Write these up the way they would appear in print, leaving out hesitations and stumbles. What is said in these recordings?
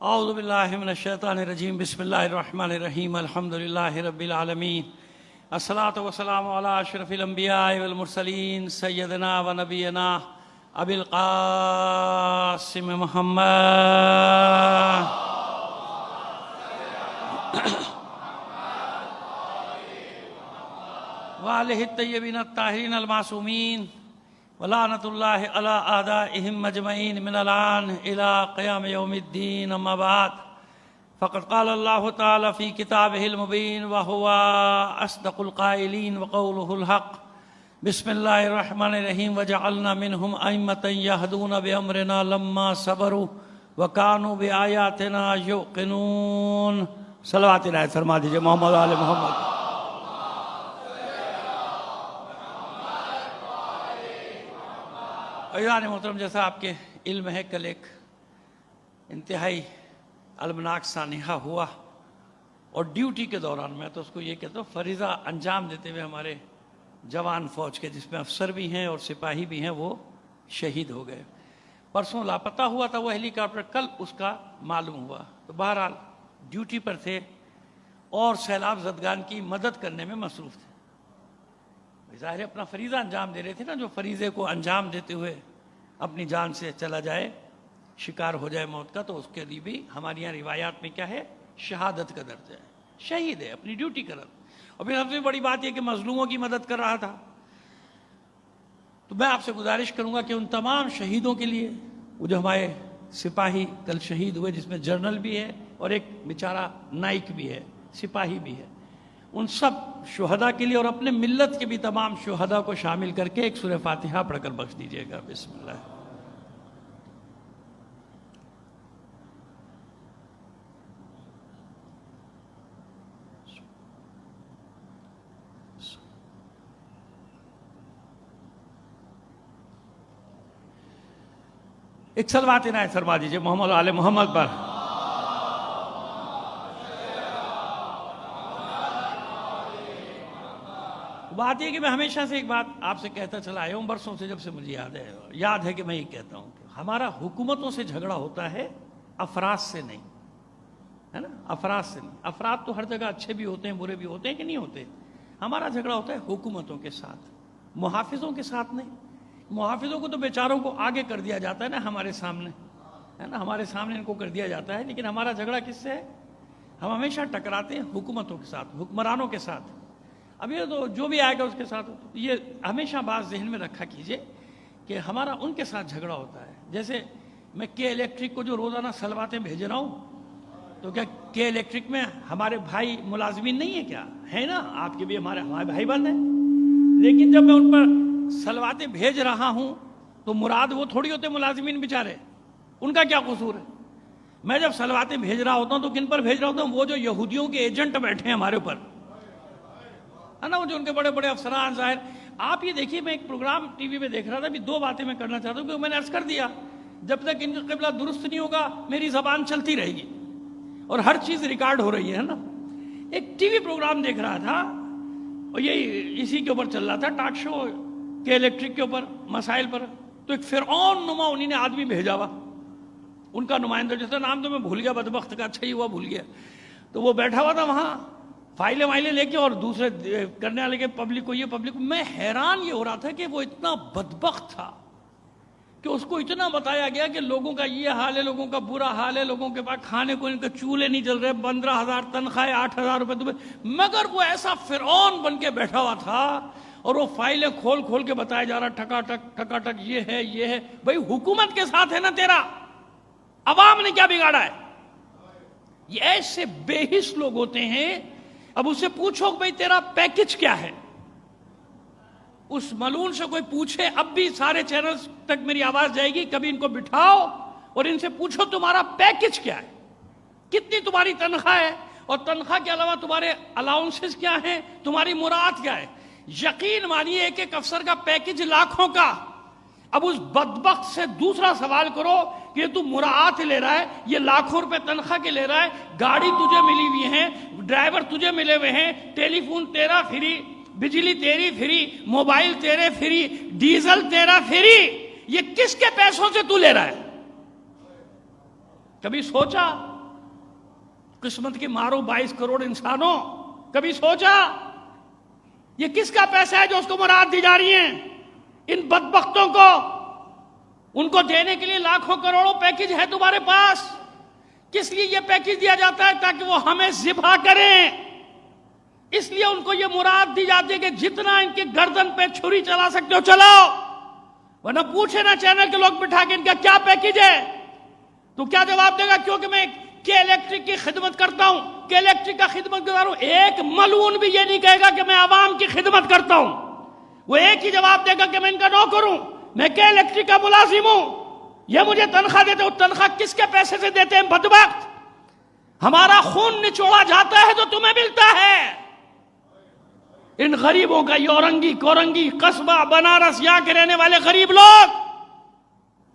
اعوذ باللہ من الشیطان الرجیم بسم اللہ الرحمن الرحیم الحمدللہ رب العالمین الصلاة والسلام علی اشرف الانبیاء والمرسلین سیدنا و نبینا ابی القاسم محمد وآلہ الطیبین الطاہرین المعصومین ولعنت اللہ علی اعدائہم مجمعین من الان الى قیام یوم الدین اما بعد فقد قال اللہ تعالی فی کتابہ المبین وہو اصدق القائلین وقولہ الحق بسم اللہ الرحمن الرحیم وجعلنا منہم ائمة یہدون بامرنا لما صبروا وکانوا بآیاتنا یوقنون صلوات الہی فرما دیجئے محمد آل محمد. عزیزان محترم، جیسا آپ کے علم ہے کل ایک انتہائی المناک سانحہ ہوا اور ڈیوٹی کے دوران، میں تو اس کو یہ کہتا ہوں فریضہ انجام دیتے ہوئے ہمارے جوان فوج کے جس میں افسر بھی ہیں اور سپاہی بھی ہیں وہ شہید ہو گئے. پرسوں لاپتہ ہوا تھا وہ ہیلی کاپٹر، کل اس کا معلوم ہوا. تو بہرحال ڈیوٹی پر تھے اور سیلاب زدگان کی مدد کرنے میں مصروف تھے. ظاہر اپنا فریضہ انجام دے رہے تھے نا، جو فریضے کو انجام دیتے ہوئے اپنی جان سے چلا جائے، شکار ہو جائے موت کا، تو اس کے لیے بھی ہمارے یہاں روایات میں کیا ہے، شہادت کا درجہ ہے. شہید ہے، اپنی ڈیوٹی کر رہا. اور پھر سب سے بڑی بات یہ کہ مظلوموں کی مدد کر رہا تھا. تو میں آپ سے گزارش کروں گا کہ ان تمام شہیدوں کے لیے، وہ جو ہمارے سپاہی کل شہید ہوئے جس میں جنرل بھی ہے اور ایک بیچارہ نائک بھی ہے، سپاہی بھی ہے، ان سب شہداء کے لیے اور اپنے ملت کے بھی تمام شہداء کو شامل کر کے ایک سورہ فاتحہ پڑھ کر بخش دیجئے گا. بسم اللہ. ایک صلوات عنایت فرما دیجئے محمد آل محمد پر. بات یہ کہ میں ہمیشہ سے ایک بات آپ سے کہتا چلا آیا ہوں، برسوں سے، جب سے مجھے یاد ہے کہ میں یہ کہتا ہوں کہ ہمارا حکومتوں سے جھگڑا ہوتا ہے، افراد سے نہیں، ہے نا، افراد سے نہیں. افراد تو ہر جگہ اچھے بھی ہوتے ہیں، برے بھی ہوتے ہیں کہ نہیں ہوتے. ہمارا جھگڑا ہوتا ہے حکومتوں کے ساتھ، محافظوں کے ساتھ نہیں. محافظوں کو تو بیچاروں کو آگے کر دیا جاتا ہے نا، ہمارے سامنے، ہے نا، ہمارے سامنے ان کو کر دیا جاتا ہے. لیکن ہمارا جھگڑا کس سے ہے؟ ہم ہمیشہ ٹکراتے ہیں حکومتوں کے ساتھ، حکمرانوں کے ساتھ. اب یہ تو جو بھی آئے گا اس کے ساتھ، یہ ہمیشہ بات ذہن میں رکھا کیجئے کہ ہمارا ان کے ساتھ جھگڑا ہوتا ہے. جیسے میں کے الیکٹرک کو جو روزانہ سلواتیں بھیج رہا ہوں، تو کیا کے الیکٹرک میں ہمارے بھائی ملازمین نہیں ہیں؟ کیا ہے نا، آپ کے بھی ہمارے بھائی بند ہیں. لیکن جب میں ان پر سلواتیں بھیج رہا ہوں تو مراد وہ تھوڑی ہوتے ملازمین بیچارے، ان کا کیا قصور ہے؟ میں جب سلواتیں بھیج رہا ہوتا ہوں تو کن پر بھیج رہا ہوتا ہوں؟ وہ جو یہودیوں کے ایجنٹ بیٹھے ہیں ہمارے اوپر، ہے نا، وہ جو ان کے بڑے بڑے افسران. ظاہر آپ یہ دیکھیے، میں ایک پروگرام ٹی وی پہ دیکھ رہا تھا، ابھی دو باتیں میں کرنا چاہتا ہوں کہ میں نے عرض کر دیا، جب تک ان کا قبلہ درست نہیں ہوگا میری زبان چلتی رہے گی اور ہر چیز ریکارڈ ہو رہی ہے نا. ایک ٹی وی پروگرام دیکھ رہا تھا اور یہی اسی کے اوپر چل رہا تھا، ٹاک شو کے الیکٹرک کے اوپر، مسائل پر. تو ایک فرعون نما انہی نے آدمی بھیجا ہوا، ان کا نمائندہ، جیسا نام تو میں بھول گیا، بدبخت کا، اچھا ہی ہوا بھول گیا. تو وہ بیٹھا ہوا تھا وہاں فائلیں لے کے اور دوسرے کرنے والے کے پبلک کو، یہ پبلک کو. میں حیران یہ ہو رہا تھا کہ وہ اتنا بدبخت تھا کہ اس کو اتنا بتایا گیا کہ لوگوں کا یہ حال ہے، لوگوں کا برا حال ہے، لوگوں کے پاس کھانے کو ان کے چولہے نہیں جل رہے، 15,000 تنخواہ، 8,000 روپے دبے. مگر وہ ایسا فرعون بن کے بیٹھا ہوا تھا اور وہ فائلیں کھول کے بتایا جا رہا، ٹھکا ٹک یہ ہے. بھئی حکومت کے ساتھ ہے نا تیرا، عوام نے کیا بگاڑا ہے؟ یہ ایسے بے حس لوگ ہوتے ہیں. اب اسے پوچھو کہ بھئی تیرا پیکج کیا ہے، اس ملون سے کوئی پوچھے، اب بھی سارے چینلز تک میری آواز جائے گی، کبھی ان کو بٹھاؤ اور ان سے پوچھو تمہارا پیکج کیا ہے، کتنی تمہاری تنخواہ ہے، اور تنخواہ کے علاوہ تمہارے الاؤنسز کیا ہیں، تمہاری مراعات کیا ہے. یقین مانیے ایک ایک افسر کا پیکج لاکھوں کا. اب اس بدبخت سے دوسرا سوال کرو کہ تو مراعات لے رہا ہے، یہ لاکھوں روپے تنخواہ کے لے رہا ہے، گاڑی تجھے ملی ہوئی ہے، ڈرائیور تجھے ملے ہوئے ہیں، ٹیلی فون تیرا فری، بجلی تیری فری، موبائل تیرے فری، ڈیزل تیرا فری. یہ کس کے پیسوں سے تو لے رہا ہے؟ کبھی سوچا قسمت کے مارو 22 کروڑ انسانوں، کبھی سوچا یہ کس کا پیسہ ہے جو اس کو مراد دی جا رہی ہیں؟ ان بدبختوں کو، ان کو دینے کے لیے لاکھوں کروڑوں پیکج ہے تمہارے پاس. کس لیے یہ پیکج دیا جاتا ہے؟ تاکہ وہ ہمیں ذبح کریں. اس لیے ان کو یہ مراد دی جاتی ہے کہ جتنا ان کی گردن پہ چھری چلا سکتے ہو چلاؤ، ورنہ پوچھے نا چینل کے لوگ بٹھا کے ان کا کیا پیکج ہے، تو کیا جواب دے گا؟ کیونکہ میں کے الیکٹرک کی خدمت کرتا ہوں، کے الیکٹرک کا خدمت گزار ہوں. ایک ملعون بھی یہ نہیں کہے گا کہ میں عوام کی خدمت کرتا ہوں. وہ ایک ہی جواب دے گا کہ میں ان کا نوکر ہوں، میں کے الیکٹرک کا ملازم ہوں، یہ مجھے تنخواہ دیتے. وہ تنخواہ کس کے پیسے سے دیتے ہیں بدبخت؟ ہمارا خون نچوڑا جاتا ہے تو تمہیں ملتا ہے. ان غریبوں کا، یورنگی کورنگی قصبہ بنارس یہاں کے رہنے والے غریب لوگ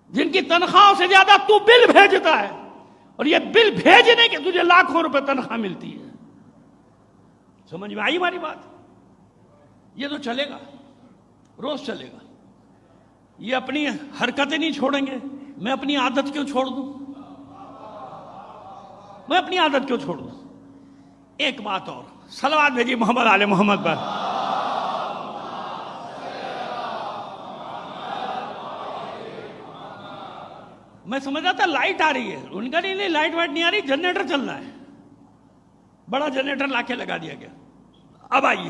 جن کی تنخواہوں سے زیادہ تو بل بھیجتا ہے، اور یہ بل بھیجنے کے تجھے لاکھوں روپے تنخواہ ملتی ہے. سمجھ میں آئی ہماری بات؟ یہ تو چلے گا، روز چلے گا. یہ اپنی حرکتیں نہیں چھوڑیں گے. میں اپنی عادت کیوں چھوڑ دوں؟ میں اپنی عادت کیوں چھوڑ دوں؟ ایک بات اور، صلوات بھیجیے محمد آل محمد پر. میں سمجھ رہا تھا لائٹ آ رہی ہے، ان کا نہیں لائٹ وائٹ نہیں آ رہی، جنریٹر چل رہا ہے. بڑا جنریٹر لا کے لگا دیا گیا. اب آئیے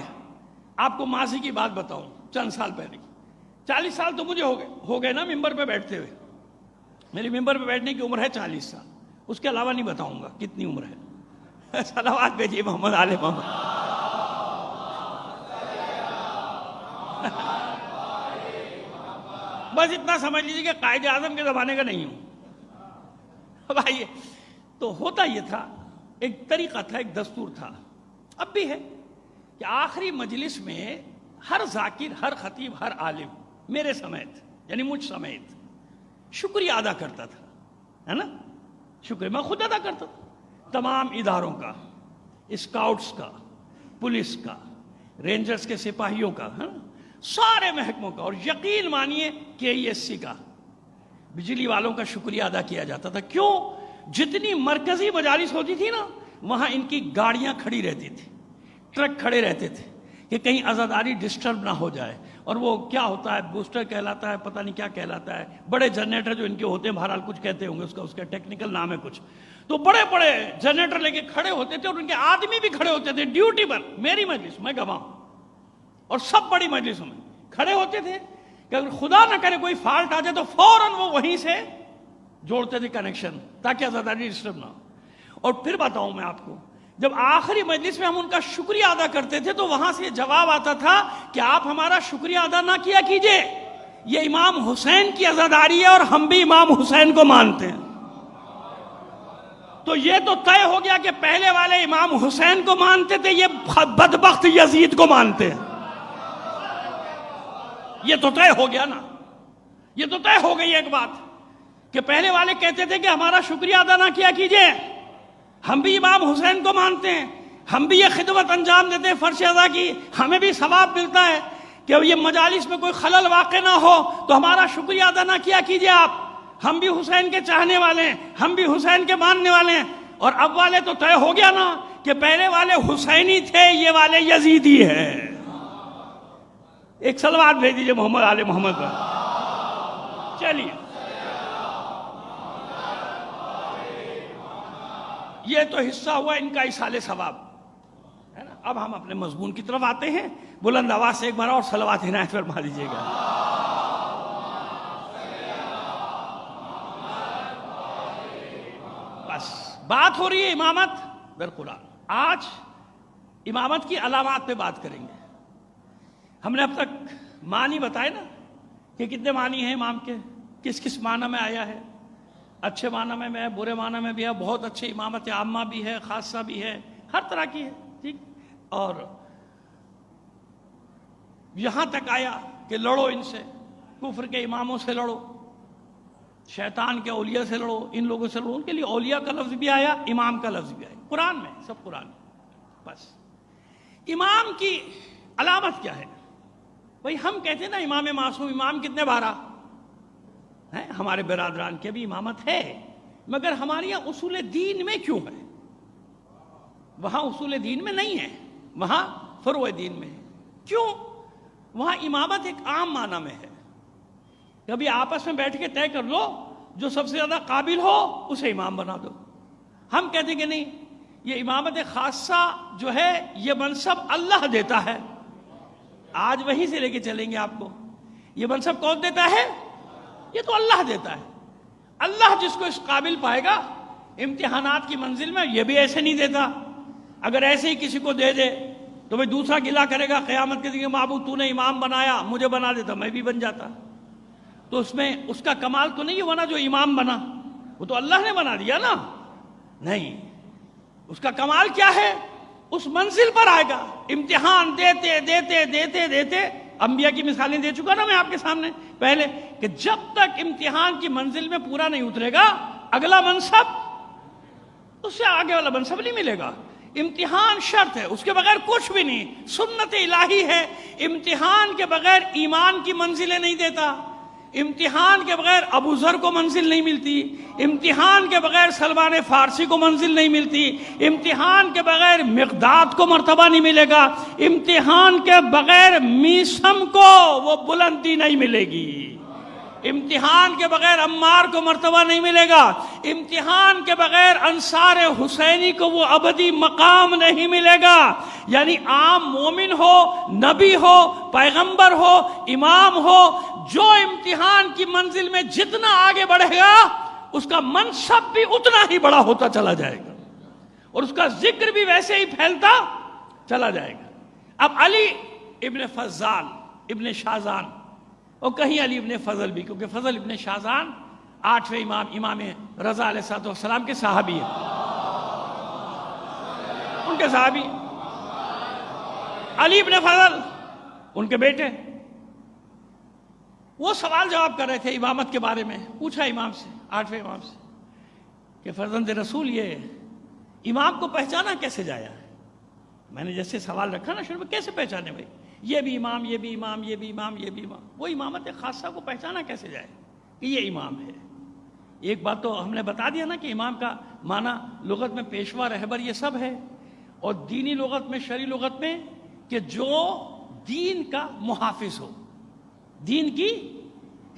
آپ کو ماضی کی بات بتاؤں، چند سال پہلے. 40 سال تو مجھے ہو گئے نا ممبر پہ بیٹھتے ہوئے. میری ممبر پہ بیٹھنے کی عمر ہے 40 سال. اس کے علاوہ نہیں بتاؤں گا کتنی عمر ہے. صلوات بھیجیے محمد آل محمد. بس اتنا سمجھ لیجیے کہ قائد اعظم کے زمانے کا نہیں ہوں. اب آئیے، تو ہوتا یہ تھا، ایک طریقہ تھا، ایک دستور تھا، اب بھی ہے، کہ آخری مجلس میں ہر ذاکر، ہر خطیب، ہر عالم میرے سمیت، یعنی مجھ سمیت، شکریہ ادا کرتا تھا، ہے نا؟ شکریہ میں خود ادا کرتا تھا. تمام اداروں کا، اسکاؤٹس کا، پولیس کا، رینجرز کے سپاہیوں کا، ہے نا، سارے محکموں کا، اور یقین مانیے KESC کا، بجلی والوں کا شکریہ ادا کیا جاتا تھا. کیوں؟ جتنی مرکزی مجالس ہوتی تھی نا، وہاں ان کی گاڑیاں کھڑی رہتی تھی، ٹرک کھڑے رہتے تھے کہ کہیں عزاداری ڈسٹرب نہ ہو جائے. اور وہ کیا ہوتا ہے، بوسٹر کہلاتا ہے، پتہ نہیں کیا کہلاتا ہے، بڑے جنریٹر جو ان کے ہوتے ہیں، بہرحال کچھ کہتے ہوں گے، اس کا ٹیکنیکل نام ہے کچھ. تو بڑے بڑے جنریٹر لے کے کھڑے ہوتے تھے، اور ان کے آدمی بھی کھڑے ہوتے تھے ڈیوٹی پر. میری مجلس میں گواہ ہوں، اور سب بڑی مجلسوں میں کھڑے ہوتے تھے کہ اگر خدا نہ کرے کوئی فالٹ آ جائے تو فوراً وہ وہیں سے جوڑتے تھے کنیکشن، تاکہ عزاداری ڈسٹرب نہ ہو. اور پھر بتاؤں میں آپ کو، جب آخری مجلس میں ہم ان کا شکریہ ادا کرتے تھے تو وہاں سے یہ جواب آتا تھا کہ آپ ہمارا شکریہ ادا نہ کیا کیجئے، یہ امام حسین کی عزاداری ہے اور ہم بھی امام حسین کو مانتے ہیں. تو یہ تو طے ہو گیا کہ پہلے والے امام حسین کو مانتے تھے، یہ بدبخت یزید کو مانتے ہیں. یہ تو طے ہو گیا نا، یہ تو طے ہو گئی ایک بات کہ پہلے والے کہتے تھے کہ ہمارا شکریہ ادا نہ کیا کیجئے، ہم بھی امام حسین کو مانتے ہیں، ہم بھی یہ خدمت انجام دیتے ہیں فرض ادا کی، ہمیں بھی ثواب ملتا ہے کہ یہ مجالس میں کوئی خلل واقع نہ ہو، تو ہمارا شکریہ ادا نہ کیا کیجئے آپ، ہم بھی حسین کے چاہنے والے ہیں، ہم بھی حسین کے ماننے والے ہیں. اور اب والے تو طے ہو گیا نا کہ پہلے والے حسینی تھے، یہ والے یزیدی ہیں. ایک صلوات بھیج دیجئے محمد آل محمد پر. چلیے، یہ تو حصہ ہوا ان کا ایصال ثواب، ہے نا. اب ہم اپنے مضمون کی طرف آتے ہیں. بلند آواز سے ایک بار اور صلوات عنایت فرما دیجیے گا. بس بات ہو رہی ہے امامت در قرآن. آج امامت کی علامات پہ بات کریں گے. ہم نے اب تک معنی بتائے نا کہ کتنے معنی ہیں امام کے، کس کس معنی میں آیا ہے. اچھے معنی میں ہے، برے معنی میں بھی ہے، بہت اچھے امامت عامہ بھی ہے، خاصہ بھی ہے، ہر طرح کی ہے. ٹھیک، اور یہاں تک آیا کہ لڑو ان سے، کفر کے اماموں سے لڑو، شیطان کے اولیاء سے لڑو، ان لوگوں سے لڑو. ان کے لیے اولیاء کا لفظ بھی آیا، امام کا لفظ بھی آیا، قرآن میں، سب قرآن میں. بس امام کی علامت کیا ہے؟ بھئی ہم کہتے ہیں نا امام معصوم، امام کتنے بارہ ہیں؟ ہمارے برادران کے بھی امامت ہے، مگر ہمارے یہاں اصول دین میں کیوں ہے؟ وہاں اصول دین میں نہیں ہے، وہاں فروع دین میں ہے۔ کیوں؟ وہاں امامت ایک عام معنی میں ہے، کبھی آپس میں بیٹھ کے طے کر لو جو سب سے زیادہ قابل ہو اسے امام بنا دو۔ ہم کہتے ہیں کہ نہیں، یہ امامت خاصہ جو ہے یہ منصب اللہ دیتا ہے۔ آج وہیں سے لے کے چلیں گے آپ کو، یہ منصب کون دیتا ہے؟ یہ تو اللہ دیتا ہے۔ اللہ جس کو اس قابل پائے گا امتحانات کی منزل میں، یہ بھی ایسے نہیں دیتا۔ اگر ایسے ہی کسی کو دے دے تو بھئی دوسرا گلہ کرے گا قیامت کے دن، معبود تو نے امام بنایا، مجھے بنا دیتا میں بھی بن جاتا۔ تو اس میں اس کا کمال تو نہیں ہوا نا جو امام بنا، وہ تو اللہ نے بنا دیا نا۔ نہیں، اس کا کمال کیا ہے؟ اس منزل پر آئے گا، امتحان دیتے دیتے دیتے دیتے۔ انبیاء کی مثالیں دے چکا نا میں آپ کے سامنے پہلے، کہ جب تک امتحان کی منزل میں پورا نہیں اترے گا اگلا منصب، اس سے آگے والا منصب نہیں ملے گا۔ امتحان شرط ہے، اس کے بغیر کچھ بھی نہیں، سنت الہی ہے۔ امتحان کے بغیر ایمان کی منزلیں نہیں دیتا، امتحان کے بغیر ابو ذر کو منزل نہیں ملتی، امتحان کے بغیر سلمان فارسی کو منزل نہیں ملتی، امتحان کے بغیر مقداد کو مرتبہ نہیں ملے گا، امتحان کے بغیر میثم کو وہ بلندی نہیں ملے گی، امتحان کے بغیر عمار کو مرتبہ نہیں ملے گا، امتحان کے بغیر انصار حسینی کو وہ ابدی مقام نہیں ملے گا۔ یعنی عام مومن ہو، نبی ہو، پیغمبر ہو، امام ہو، جو امتحان کی منزل میں جتنا آگے بڑھے گا اس کا منصب بھی اتنا ہی بڑا ہوتا چلا جائے گا، اور اس کا ذکر بھی ویسے ہی پھیلتا چلا جائے گا۔ اب علی ابن فضال ابن شازان، اور کہیں علی ابن فضل بھی، کیونکہ فضل ابن شازان 8ویں امام رضا علیہ السلام کے صحابی ہیں، ان کے صحابی علی ابن فضل ان کے بیٹے۔ وہ سوال جواب کر رہے تھے امامت کے بارے میں، پوچھا امام سے، 8ویں امام سے، کہ فرزند رسول یہ امام کو پہچانا کیسے جایا ہے؟ میں نے جیسے سوال رکھا نا شروع میں، کیسے پہچانے بھائی، یہ بھی امام، یہ بھی امام، یہ بھی امام، یہ بھی امام، وہ امامت خاصہ کو پہچانا کیسے جائے کہ یہ امام ہے؟ ایک بات تو ہم نے بتا دیا نا کہ امام کا معنی لغت میں پیشوا، رہبر، یہ سب ہے، اور دینی لغت میں، شرعی لغت میں، کہ جو دین کا محافظ ہو، دین کی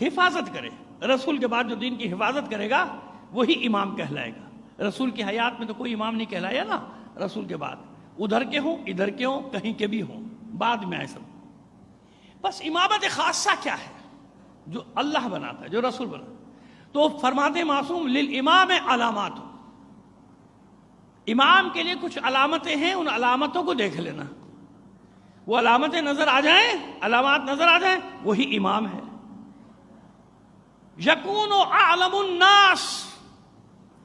حفاظت کرے۔ رسول کے بعد جو دین کی حفاظت کرے گا وہی امام کہلائے گا۔ رسول کی حیات میں تو کوئی امام نہیں کہلایا نا، رسول کے بعد ادھر کے ہوں، ادھر کے ہوں، کہیں کے بھی ہوں، بعد میں آئے سب۔ بس امامت خاصہ کیا ہے؟ جو اللہ بناتا ہے، جو رسول بناتا ہے۔ تو فرماتے معصوم للامام علامات، امام کے لیے کچھ علامتیں ہیں، ان علامتوں کو دیکھ لینا، وہ علامتیں نظر آ جائیں، علامات نظر آ جائیں، وہی امام ہے۔ یکون اعلم الناس،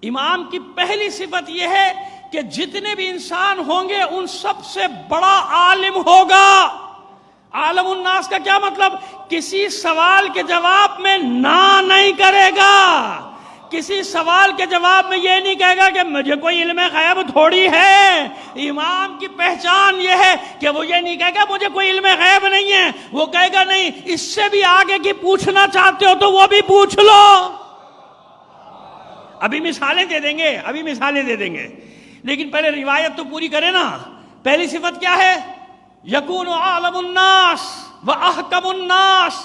امام کی پہلی صفت یہ ہے کہ جتنے بھی انسان ہوں گے ان سب سے بڑا عالم ہوگا۔ عالم الناس کا کیا مطلب؟ کسی سوال کے جواب میں نہ نہیں کرے گا، کسی سوال کے جواب میں یہ نہیں کہے گا کہ مجھے کوئی علم غیب تھوڑی ہے۔ امام کی پہچان یہ ہے کہ وہ یہ نہیں کہے گا مجھے کوئی علم غیب نہیں ہے، وہ کہے گا نہیں، اس سے بھی آگے کی پوچھنا چاہتے ہو تو وہ بھی پوچھ لو۔ ابھی مثالیں دے دیں گے، ابھی مثالیں دے دیں گے، لیکن پہلے روایت تو پوری کریں نا۔ پہلی صفت کیا ہے؟ یکون اعلم الناس واحکم الناس،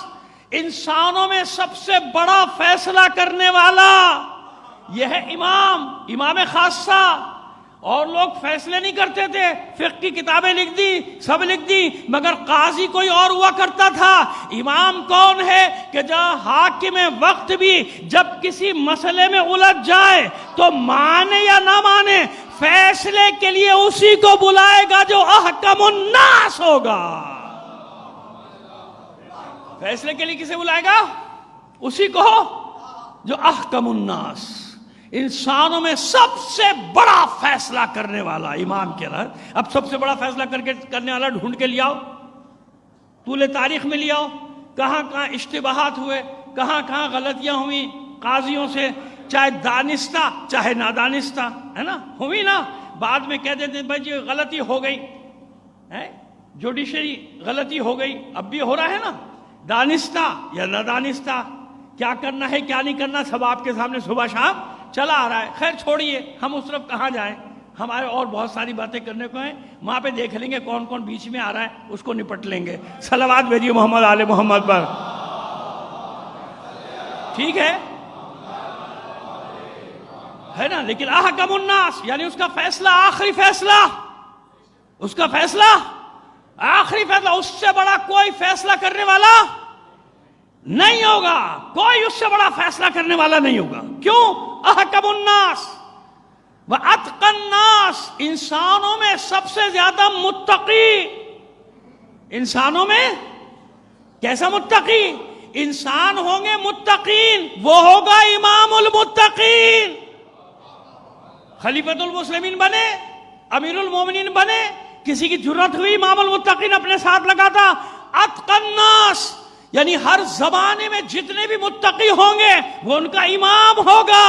انسانوں میں سب سے بڑا فیصلہ کرنے والا یہ ہے امام، امام خاصہ۔ اور لوگ فیصلے نہیں کرتے تھے، فقہ کی کتابیں لکھ دی، سب لکھ دی، مگر قاضی کوئی اور ہوا کرتا تھا۔ امام کون ہے؟ کہ جہاں حاکم وقت بھی جب کسی مسئلے میں الجھ جائے تو مانے یا نہ مانے، فیصلے کے لیے اسی کو بلائے گا جو احکم الناس ہوگا۔ فیصلے کے لیے کسے بلائے گا؟ اسی کو جو احکم الناس، انسانوں میں سب سے بڑا فیصلہ کرنے والا امام کے رہا۔ اب سب سے بڑا فیصلہ کرنے والا ڈھونڈ کے لے آؤ، طول تاریخ میں لے آؤ، کہاں کہاں اشتباہات ہوئے، کہاں کہاں غلطیاں ہوئی قاضیوں سے، چاہے دانستہ چاہے نادانستہ، ہے نا، ہوئی نا۔ بعد میں کہہ دیتے ہیں بھائی جی غلطی ہو گئی، جوڈیشری غلطی ہو گئی، اب بھی ہو رہا ہے نا، دانستہ یا نادانستہ، کیا کرنا ہے کیا نہیں کرنا سب آپ کے سامنے صبح شام چلا آ رہا ہے۔ خیر چھوڑیے، ہم اس طرف کہاں جائیں، ہمارے اور بہت ساری باتیں کرنے کو ہیں، وہاں پہ دیکھ لیں گے کون کون بیچ میں آ رہا ہے، اس کو نپٹ لیں گے۔ صلوات بھیجیے محمد آل محمد پر، ٹھیک ہے نا؟ لیکن احکم الناس یعنی اس کا فیصلہ آخری فیصلہ، اس کا فیصلہ آخری فیصلہ، اس سے بڑا کوئی فیصلہ کرنے والا نہیں ہوگا، کوئی اس سے بڑا فیصلہ کرنے والا نہیں ہوگا۔ کیوں؟ احکم الناس واتقى الناس، انسانوں میں سب سے زیادہ متقی، انسانوں میں کیسا متقی؟ انسان ہوں گے متقین، وہ ہوگا امام المتقین، خلیفۃ المسلمین بنے، امیر المومنین بنے، کسی کی جرت ہوئی امام المتقین اپنے ساتھ لگاتا۔ اتقى الناس یعنی ہر زمانے میں جتنے بھی متقی ہوں گے وہ ان کا امام ہوگا۔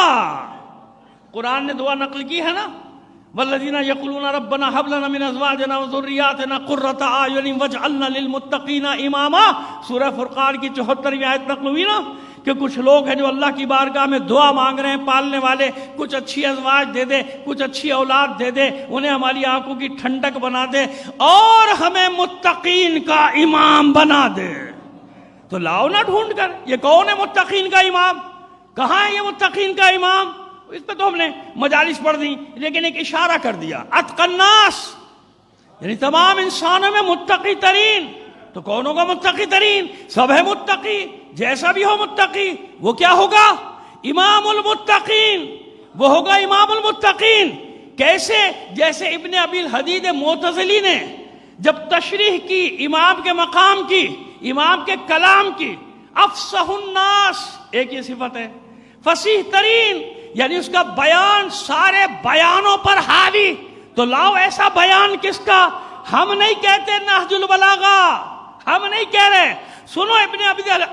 قرآن نے دعا نقل کی ہے نا، والذین یقولون ربنا هب لنا من ازواجنا وذریاتنا قرۃ اعین واجعلنا للمتقین اماما، سورہ فرقان کی 74ویں آیت نقل ہوئی نا کہ کچھ لوگ ہیں جو اللہ کی بارگاہ میں دعا مانگ رہے ہیں، پالنے والے، کچھ اچھی ازواج دے دے، کچھ اچھی اولاد دے دے، انہیں ہماری آنکھوں کی ٹھنڈک بنا دے اور ہمیں متقین کا امام بنا دے۔ تو لاؤ نہ ڈھونڈ کر، یہ کون ہے متقین کا امام؟ کہاں ہے یہ متقین کا امام؟ اس پہ تو ہم نے مجالس پڑھ دی، لیکن ایک اشارہ کر دیا، اتقى الناس یعنی تمام انسانوں میں متقی ترین۔ تو کون ہوگا متقی ترین؟ سب ہے متقی، جیسا بھی ہو متقی، وہ کیا ہوگا؟ امام المتقین، وہ ہوگا امام المتقین۔ کیسے؟ جیسے ابن ابی الحدید معتزلی نے جب تشریح کی امام کے مقام کی، امام کے کلام کی، افصح الناس ایک یہ صفت ہے، فصیح ترین یعنی اس کا بیان سارے بیانوں پر حاوی۔ تو لاؤ ایسا بیان کس کا؟ ہم نہیں کہتے نہج البلاغہ، ہم نہیں کہہ رہے، سنو ابن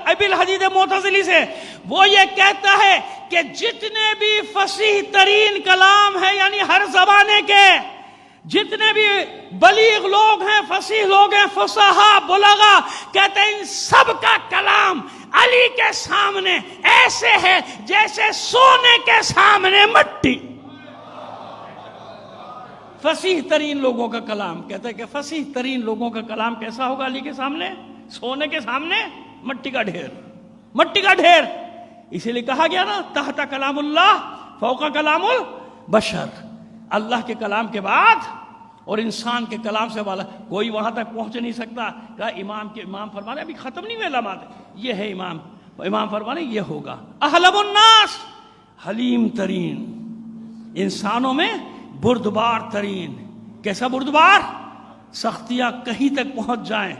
ابی الحدید معتزلی سے، وہ یہ کہتا ہے کہ جتنے بھی فصیح ترین کلام ہیں یعنی ہر زمانے کے جتنے بھی بلیغ لوگ ہیں، فصیح لوگ ہیں، فصحاء بلغا، کہتے ہیں ان سب کا کلام علی کے سامنے ایسے ہے جیسے سونے کے سامنے مٹی۔ فصیح ترین لوگوں کا کلام، کہتا ہے کہ فصیح ترین لوگوں کا کلام کیسا ہوگا علی کے سامنے؟ سونے کے سامنے مٹی کا ڈھیر، مٹی کا ڈھیر۔ اسی لیے کہا گیا نا تحت کلام اللہ فوق کلام البشر، اللہ کے کلام کے بعد اور انسان کے کلام سے والا کوئی وہاں تک پہنچ نہیں سکتا۔ کہا امام فرمانے ابھی ختم نہیں ہوئے علامات، یہ ہے امام، امام فرمانے یہ ہوگا احلم الناس، حلیم ترین، انسانوں میں بردبار ترین۔ کیسا بردبار؟ سختیاں کہیں تک پہنچ جائیں،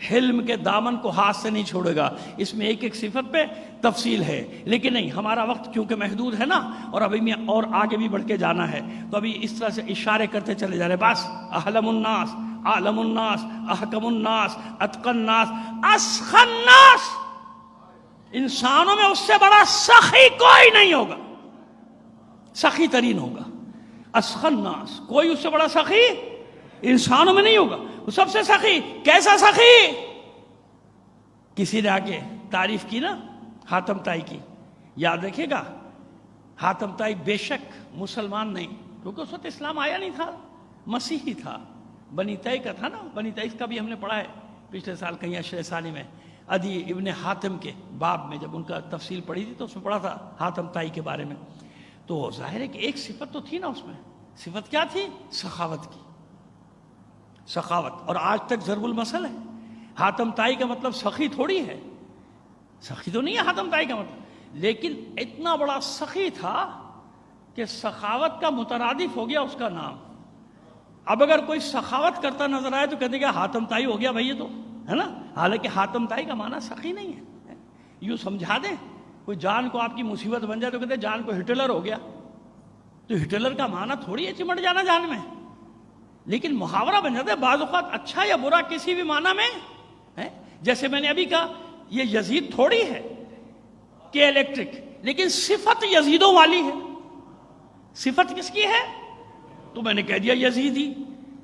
حلم کے دامن کو ہاتھ سے نہیں چھوڑے گا۔ اس میں ایک ایک صفت پہ تفصیل ہے، لیکن نہیں، ہمارا وقت کیونکہ محدود ہے نا، اور ابھی میں اور آگے بھی بڑھ کے جانا ہے، تو ابھی اس طرح سے اشارے کرتے چلے جا رہے۔ بس احلم الناس، عالم الناس، احکم الناس، اتقى الناس، اسخى الناس، انسانوں میں اس سے بڑا سخی کوئی نہیں ہوگا، سخی ترین ہوگا۔ اسخى الناس، کوئی اس سے بڑا سخی انسانوں میں نہیں ہوگا، وہ سب سے سخی۔ کیسا سخی؟ کسی نے آگے تعریف کی نا حاتم طائی کی، یاد رکھیے گا، حاتم طائی بے شک مسلمان نہیں، کیونکہ اس وقت اسلام آیا نہیں تھا، مسیحی تھا، بنی طائی کا تھا نا، بنی طائی کا بھی ہم نے پڑھا ہے پچھلے سال کہیں اشرِ ثانی میں، عدی ابن حاتم کے باب میں جب ان کا تفصیل پڑھی تھی تو اس میں پڑھا تھا حاتم طائی کے بارے میں۔ تو ظاہر ہے کہ ایک صفت تو تھی نا اس میں، صفت کیا تھی؟ سخاوت کی، سخاوت۔ اور آج تک ضرب المثل ہے، حاتم طائی کا مطلب سخی تھوڑی ہے، سخی تو نہیں ہے حاتم طائی کا مطلب، لیکن اتنا بڑا سخی تھا کہ سخاوت کا مترادف ہو گیا اس کا نام۔ اب اگر کوئی سخاوت کرتا نظر آئے تو کہتے کہ حاتم طائی ہو گیا بھائی یہ تو، ہے نا، حالانکہ حاتم طائی کا معنی سخی نہیں ہے۔ یوں سمجھا دیں، کوئی جان کو آپ کی مصیبت بن جائے تو کہتے جان کو ہٹلر ہو گیا، تو ہٹلر کا معنی تھوڑی ہے چمٹ جانا جان میں، لیکن محاورہ بن جاتا ہے بعض اوقات اچھا یا برا کسی بھی معنی میں ہے۔ جیسے میں نے ابھی کہا یہ یزید تھوڑی ہے کہ الیکٹرک، لیکن صفت یزیدوں والی ہے۔ صفت کس کی ہے؟ تو میں نے کہہ دیا یزیدی،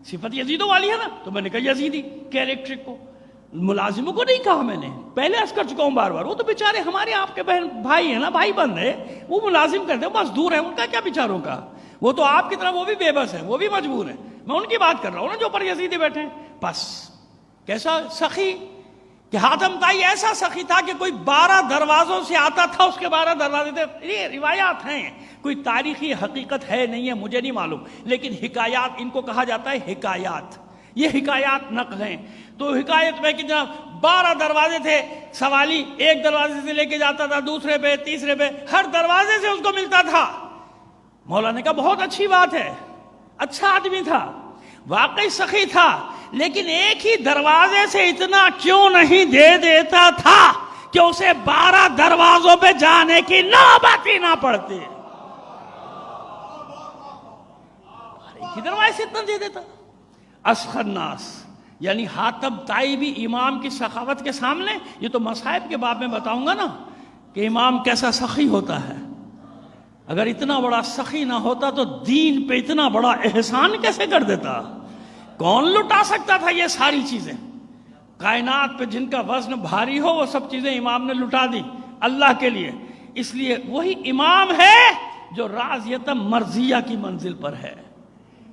صفت یزیدوں والی ہے نا، تو میں نے کہا یزیدی کہ الیکٹرک کو، ملازموں کو نہیں کہا میں نے، پہلے عرض کر چکا ہوں بار بار، وہ تو بیچارے ہمارے آپ کے بہن بھائی ہیں نا، بھائی بند ہے، وہ ملازم کرتے ہیں، مزدور ہیں، ان کا کیا بیچاروں کا، وہ تو آپ کی طرح وہ بھی بے بس ہے، وہ بھی مجبور ہے. میں ان کی بات کر رہا ہوں نا جو اوپر یزیدی بیٹھے ہیں. بس کیسا سخی کہ حاتم طائی ایسا سخی تھا کہ کوئی 12 دروازوں سے آتا تھا، اس کے 12 دروازے تھے. یہ روایات ہیں، کوئی تاریخی حقیقت ہے نہیں ہے، مجھے نہیں معلوم، لیکن حکایات ان کو کہا جاتا ہے. حکایات، یہ حکایات نقل ہیں. تو حکایت میں کہ جناب 12 دروازے تھے، سوالی ایک دروازے سے لے کے جاتا تھا دوسرے پہ، تیسرے پہ، ہر دروازے سے اس کو ملتا تھا. مولا نے کہا بہت اچھی بات ہے، اچھا آدمی تھا، واقعی سخی تھا، لیکن ایک ہی دروازے سے اتنا کیوں نہیں دے دیتا تھا کہ اسے 12 دروازوں پہ جانے کی نوبت ہی نہ پڑتی. ایک ہی دروازے سے اتنا دے دیتا. اسخر الناس یعنی حاتم طائی بھی امام کی سخاوت کے سامنے، یہ تو مصائب کے باب میں بتاؤں گا نا کہ امام کیسا سخی ہوتا ہے. اگر اتنا بڑا سخی نہ ہوتا تو دین پہ اتنا بڑا احسان کیسے کر دیتا؟ کون لٹا سکتا تھا یہ ساری چیزیں؟ کائنات پہ جن کا وزن بھاری ہو وہ سب چیزیں امام نے لٹا دی اللہ کے لیے. اس لیے وہی امام ہے جو راضیۃ مرضیہ کی منزل پر ہے.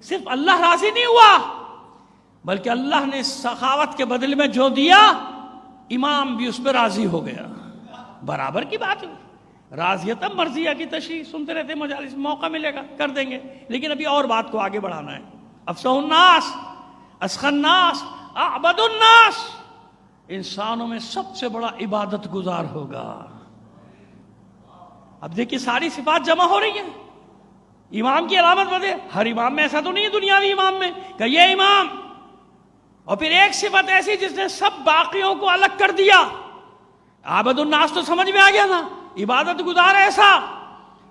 صرف اللہ راضی نہیں ہوا بلکہ اللہ نے سخاوت کے بدلے میں جو دیا امام بھی اس پہ راضی ہو گیا. برابر کی بات ہے. راضیۃ مرضیہ کی تشریح سنتے رہتے مجالس، موقع ملے گا کر دیں گے، لیکن ابھی اور بات کو آگے بڑھانا ہے. افصح الناس، اسخر الناس، اعبد الناس، انسانوں میں سب سے بڑا عبادت گزار ہوگا. اب دیکھیے ساری صفات جمع ہو رہی ہیں. امام کی علامت بدے، ہر امام میں ایسا تو نہیں ہے دنیاوی امام میں کہ یہ امام، اور پھر ایک صفت ایسی جس نے سب باقیوں کو الگ کر دیا. عابد الناس تو سمجھ میں آ گیا نا، عبادت گزار ایسا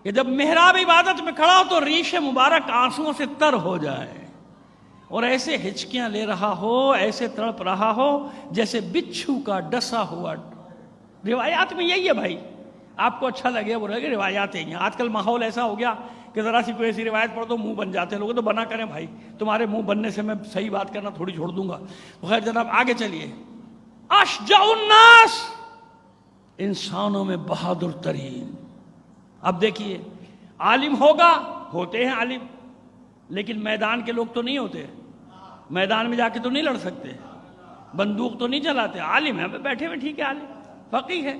کہ جب محراب عبادت میں کھڑا ہو تو ریش مبارک آنسوؤں سے تر ہو جائے، اور ایسے ہچکیاں لے رہا ہو، ایسے تڑپ رہا ہو جیسے بچھو کا ڈسا ہوا. روایات میں یہی ہے بھائی، آپ کو اچھا لگے وہ لگے، روایات ہیں. آج کل ماحول ایسا ہو گیا کہ ذرا سی کوئی ایسی روایت پڑھ دو منہ بن جاتے ہیں لوگ. تو بنا کریں بھائی، تمہارے منہ بننے سے میں صحیح بات کرنا تھوڑی چھوڑ دوں گا. خیر جناب آگے چلیے. اشجع الناس، انسانوں میں بہادر ترین. اب دیکھیے عالم ہوگا، ہوتے ہیں عالم، لیکن میدان کے لوگ تو نہیں ہوتے. میدان میں جا کے تو نہیں لڑ سکتے، بندوق تو نہیں چلاتے. عالم ہے بیٹھے ہوئے، ٹھیک ہے، عالم فقیہ ہے،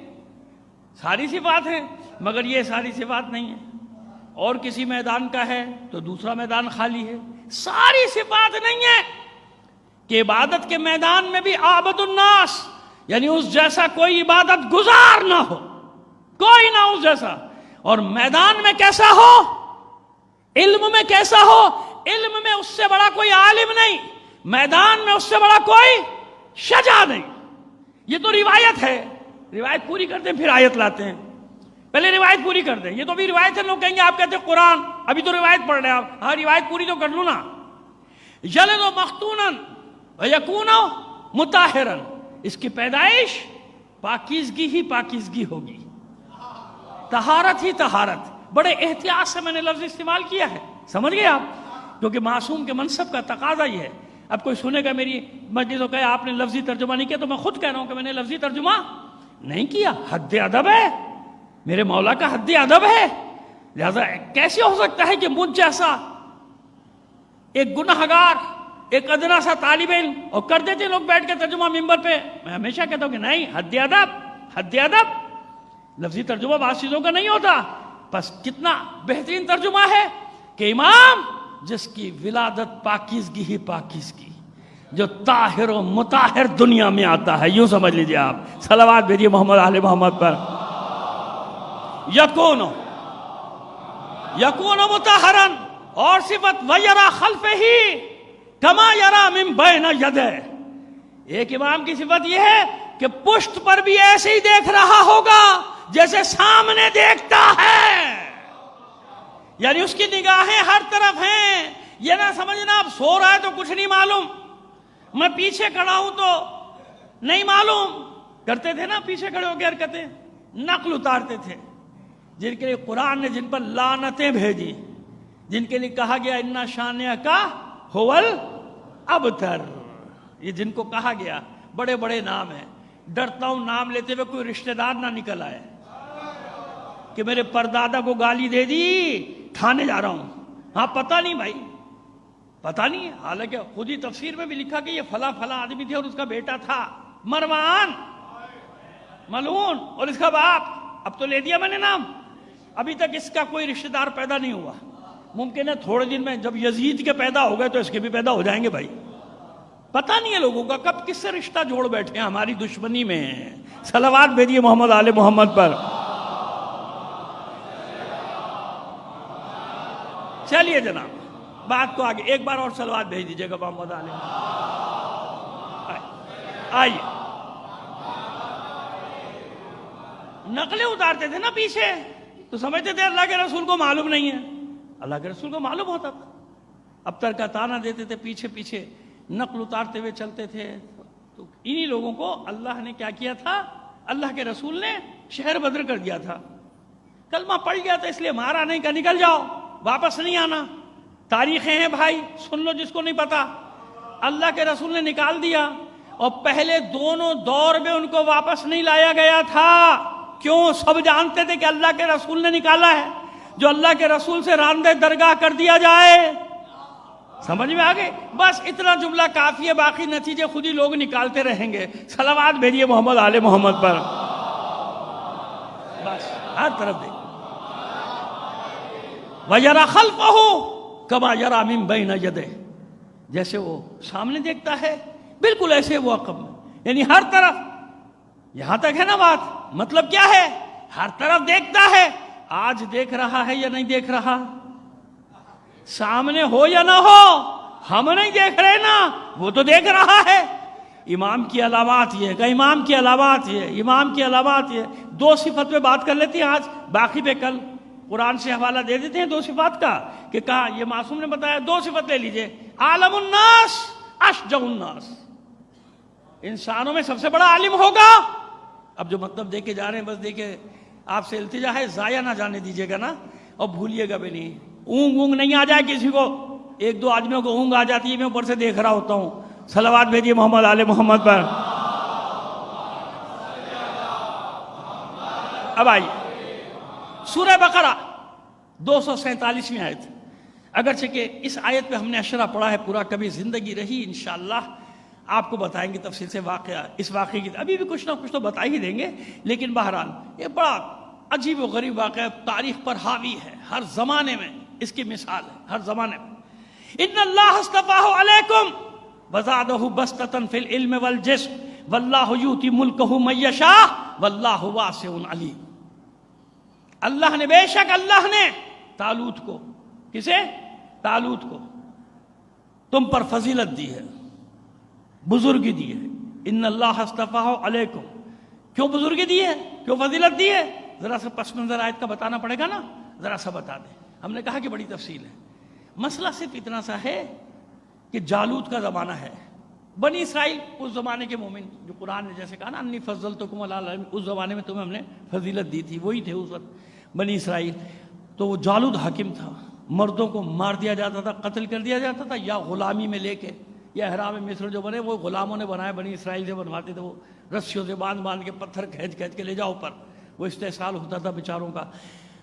ساری صفات ہیں، مگر یہ ساری صفات نہیں ہے. اور کسی میدان کا ہے تو دوسرا میدان خالی ہے. ساری صفات نہیں ہے کہ عبادت کے میدان میں بھی عابد الناس یعنی اس جیسا کوئی عبادت گزار نہ ہو، کوئی نہ اس جیسا. اور میدان میں کیسا ہو، علم میں کیسا ہو، علم میں اس سے بڑا کوئی عالم نہیں، میدان میں اس سے بڑا کوئی شجاع نہیں. یہ تو روایت ہے، روایت پوری کرتے ہیں پھر آیت لاتے ہیں. پہلے روایت پوری کر دیں. یہ تو بھی روایت ہے، لوگ کہیں گے آپ کہتے ہیں قرآن، ابھی تو روایت پڑھ رہے ہیں آپ. ہاں روایت پوری تو کر لوں نا. یلد مختونا ویکون مطہرا، اس کی پیدائش پاکیزگی ہی پاکیزگی ہوگی، طہارت ہی طہارت. بڑے احتیاط سے میں نے لفظ استعمال کیا ہے، سمجھ گئے آپ، کیونکہ معصوم کے منصب کا تقاضا ہی ہے. اب کوئی سنے گا میری مجلس کو کہے آپ نے لفظی ترجمہ نہیں کیا، تو میں خود کہہ رہا ہوں کہ میں نے لفظی ترجمہ نہیں کیا. حد ادب ہے، میرے مولا کا حد ادب ہے. لہذا کیسے ہو سکتا ہے کہ مجھ جیسا ایک گنہگار، ایک ادنا سا طالب علم، اور کر دیتے لوگ بیٹھ کے ترجمہ ممبر پہ. میں ہمیشہ کہتا ہوں کہ نہیں، حد ادب، حد ادب. لفظی ترجمہ بعض چیزوں کا نہیں ہوتا. بس کتنا بہترین ترجمہ ہے کہ امام جس کی ولادت پاکیزگی ہی پاکیزگی، جو طاہر و مطہر دنیا میں آتا ہے. یوں سمجھ لیجئے آپ. صلوات بھیجئے محمد آل محمد پر. یکون مطہرا، اور صفت ویرا خلفہ ہی کما یرا من بین یدہ. ایک امام کی صفت یہ ہے کہ پشت پر بھی ایسے ہی دیکھ رہا ہوگا جیسے سامنے دیکھتا ہے. یعنی اس کی نگاہیں ہر طرف ہیں. یہ نہ سمجھنا آپ سو رہا ہے تو کچھ نہیں معلوم، میں پیچھے کھڑا ہوں تو نہیں معلوم. کرتے تھے نا پیچھے کھڑے ہو کے حرکتیں، نقل اتارتے تھے. جن کے لیے قرآن نے جن پر لعنتیں بھیجی، جن کے لیے کہا گیا انا شانئک ھو الابتر، یہ جن کو کہا گیا بڑے بڑے نام ہیں. ڈرتا ہوں نام لیتے ہوئے کوئی رشتہ دار نہ نکل آئے کہ میرے پردادا کو گالی دے دی، تھانے جا رہا ہوں. ہاں پتہ نہیں بھائی، پتہ نہیں ہے، حالانکہ خود ہی تفسیر میں بھی لکھا کہ یہ فلاں فلاں آدمی تھے اور اس کا بیٹا تھا مروان ملعون، اور اس کا باپ، اب تو لے دیا میں نے نام، ابھی تک اس کا کوئی رشتہ دار پیدا نہیں ہوا، ممکن ہے تھوڑے دن میں جب یزید کے پیدا ہو گئے تو اس کے بھی پیدا ہو جائیں گے بھائی، پتہ نہیں ہے لوگوں کا کب کس سے رشتہ جوڑ بیٹھے ہیں، ہماری دشمنی میں ہیں۔ صلوات بھیجیے محمد آل محمد پر۔ چلیے جناب بات کو آگے، ایک بار اور صلوات بھیج دیجیے گا محمد آل محمد۔ آئیے، نقلیں اتارتے تھے نا پیچھے تو سمجھتے تھے اللہ کے رسول کو معلوم نہیں ہے، اللہ کے رسول کو معلوم ہوتا تھا، اب تر کا تانا دیتے تھے، پیچھے پیچھے نقل اتارتے ہوئے چلتے تھے۔ تو انہی لوگوں کو اللہ نے کیا کیا تھا، اللہ کے رسول نے شہر بدر کر دیا تھا، کلمہ پڑھ گیا تھا، اس لیے مارا نہیں کہ نکل جاؤ واپس نہیں آنا، تاریخیں ہیں بھائی، سن لو جس کو نہیں پتا، اللہ کے رسول نے نکال دیا، اور پہلے دونوں دور میں ان کو واپس نہیں لایا گیا تھا، کیوں؟ سب جانتے تھے کہ اللہ کے رسول نے نکالا ہے، جو اللہ کے رسول سے راندہ درگاہ کر دیا جائے، سمجھ میں آگے؟ بس اتنا جملہ کافی ہے، باقی نتیجے خود ہی لوگ نکالتے رہیں گے۔ صلوات بھیجیے محمد آل محمد پر۔ بس ہر طرف دیکھ، وَيَرَى خَلْفَهُ كَمَا يَرَى مِن بَيْنَ يَدَيْهِ، جیسے وہ سامنے دیکھتا ہے بالکل ایسے وہ عقب میں، یعنی ہر طرف، یہاں تک ہے نا بات، مطلب کیا ہے؟ ہر طرف دیکھتا ہے، آج دیکھ رہا ہے یا نہیں دیکھ رہا؟ سامنے ہو یا نہ ہو، ہم نہیں دیکھ رہے نا، وہ تو دیکھ رہا ہے۔ امام کی علامات یہ ہے، امام کی علامات یہ ہے، امام کی علامات یہ ہے۔ دو صفت پہ بات کر لیتی ہیں آج، باقی پہ کل قرآن سے حوالہ دے دیتے ہیں دو صفات کا، کہ کہا یہ معصوم نے بتایا، دو صفت لے لیجئے، عالم الناس اشجع الناس، انسانوں میں سب سے بڑا عالم ہوگا۔ اب جو مطلب دے کے جا رہے ہیں بس دیکھیں، آپ سے التجا ہے ضائع نہ جانے دیجیے گا نا، اور بھولیے گا بھی نہیں، اونگ نہیں آ جائے کسی کو، ایک دو آدمیوں کو اونگ آ جاتی ہے، میں اوپر سے دیکھ رہا ہوتا ہوں۔ صلوات بھیجیے محمد آل محمد پر۔ اب آئیے سورہ بقرہ 247ویں آیت، اگرچہ کہ اس آیت پہ ہم نے اشرا پڑھا ہے پورا، کبھی زندگی رہی انشاءاللہ آپ کو بتائیں گے تفصیل سے واقعہ، اس واقعے کی ابھی بھی کچھ نہ کچھ تو بتا ہی دیں گے، لیکن بہرحال یہ بڑا عجیب و غریب واقعہ، تاریخ پر حاوی ہے، ہر زمانے میں اس کی مثال ہے، ہر زمانے میں۔ ان اللہ اصطفاہ علیکم وزادہ بسطۃ فی العلم والجسم واللہ یؤتی ملکہ من یشاء واللہ واسع علیم۔ اللہ نے، بے شک اللہ نے طالوت کو، کسے؟ طالوت کو تم پر فضیلت دی ہے، بزرگی دی ہے۔ ان اللہ اصطفاہ علیکم، کیوں بزرگی دی ہے، کیوں فضیلت دی ہے؟ ذرا سا پس منظر آیت کا بتانا پڑے گا نا، ذرا سا بتا دیں۔ ہم نے کہا کہ بڑی تفصیل ہے، مسئلہ صرف اتنا سا ہے کہ جالوت کا زمانہ ہے، بنی اسرائیل اس زمانے کے مومن، جو قرآن نے جیسے کہا نا انی فضلتکم علی العالمین، اس زمانے میں تمہیں ہم نے فضیلت دی تھی، وہی تھے اس وقت بنی اسرائیل۔ تو وہ جالوت حاکم تھا، مردوں کو مار دیا جاتا تھا، قتل کر دیا جاتا تھا، یا غلامی میں لے کے، یا احرام مصر جو بنے وہ غلاموں نے بنائے، بنی اسرائیل سے بنواتے تھے، وہ رسیوں سے باندھ کے پتھر کھینچ کے لے جاؤ اوپر، وہ استحصال ہوتا تھا بیچاروں کا،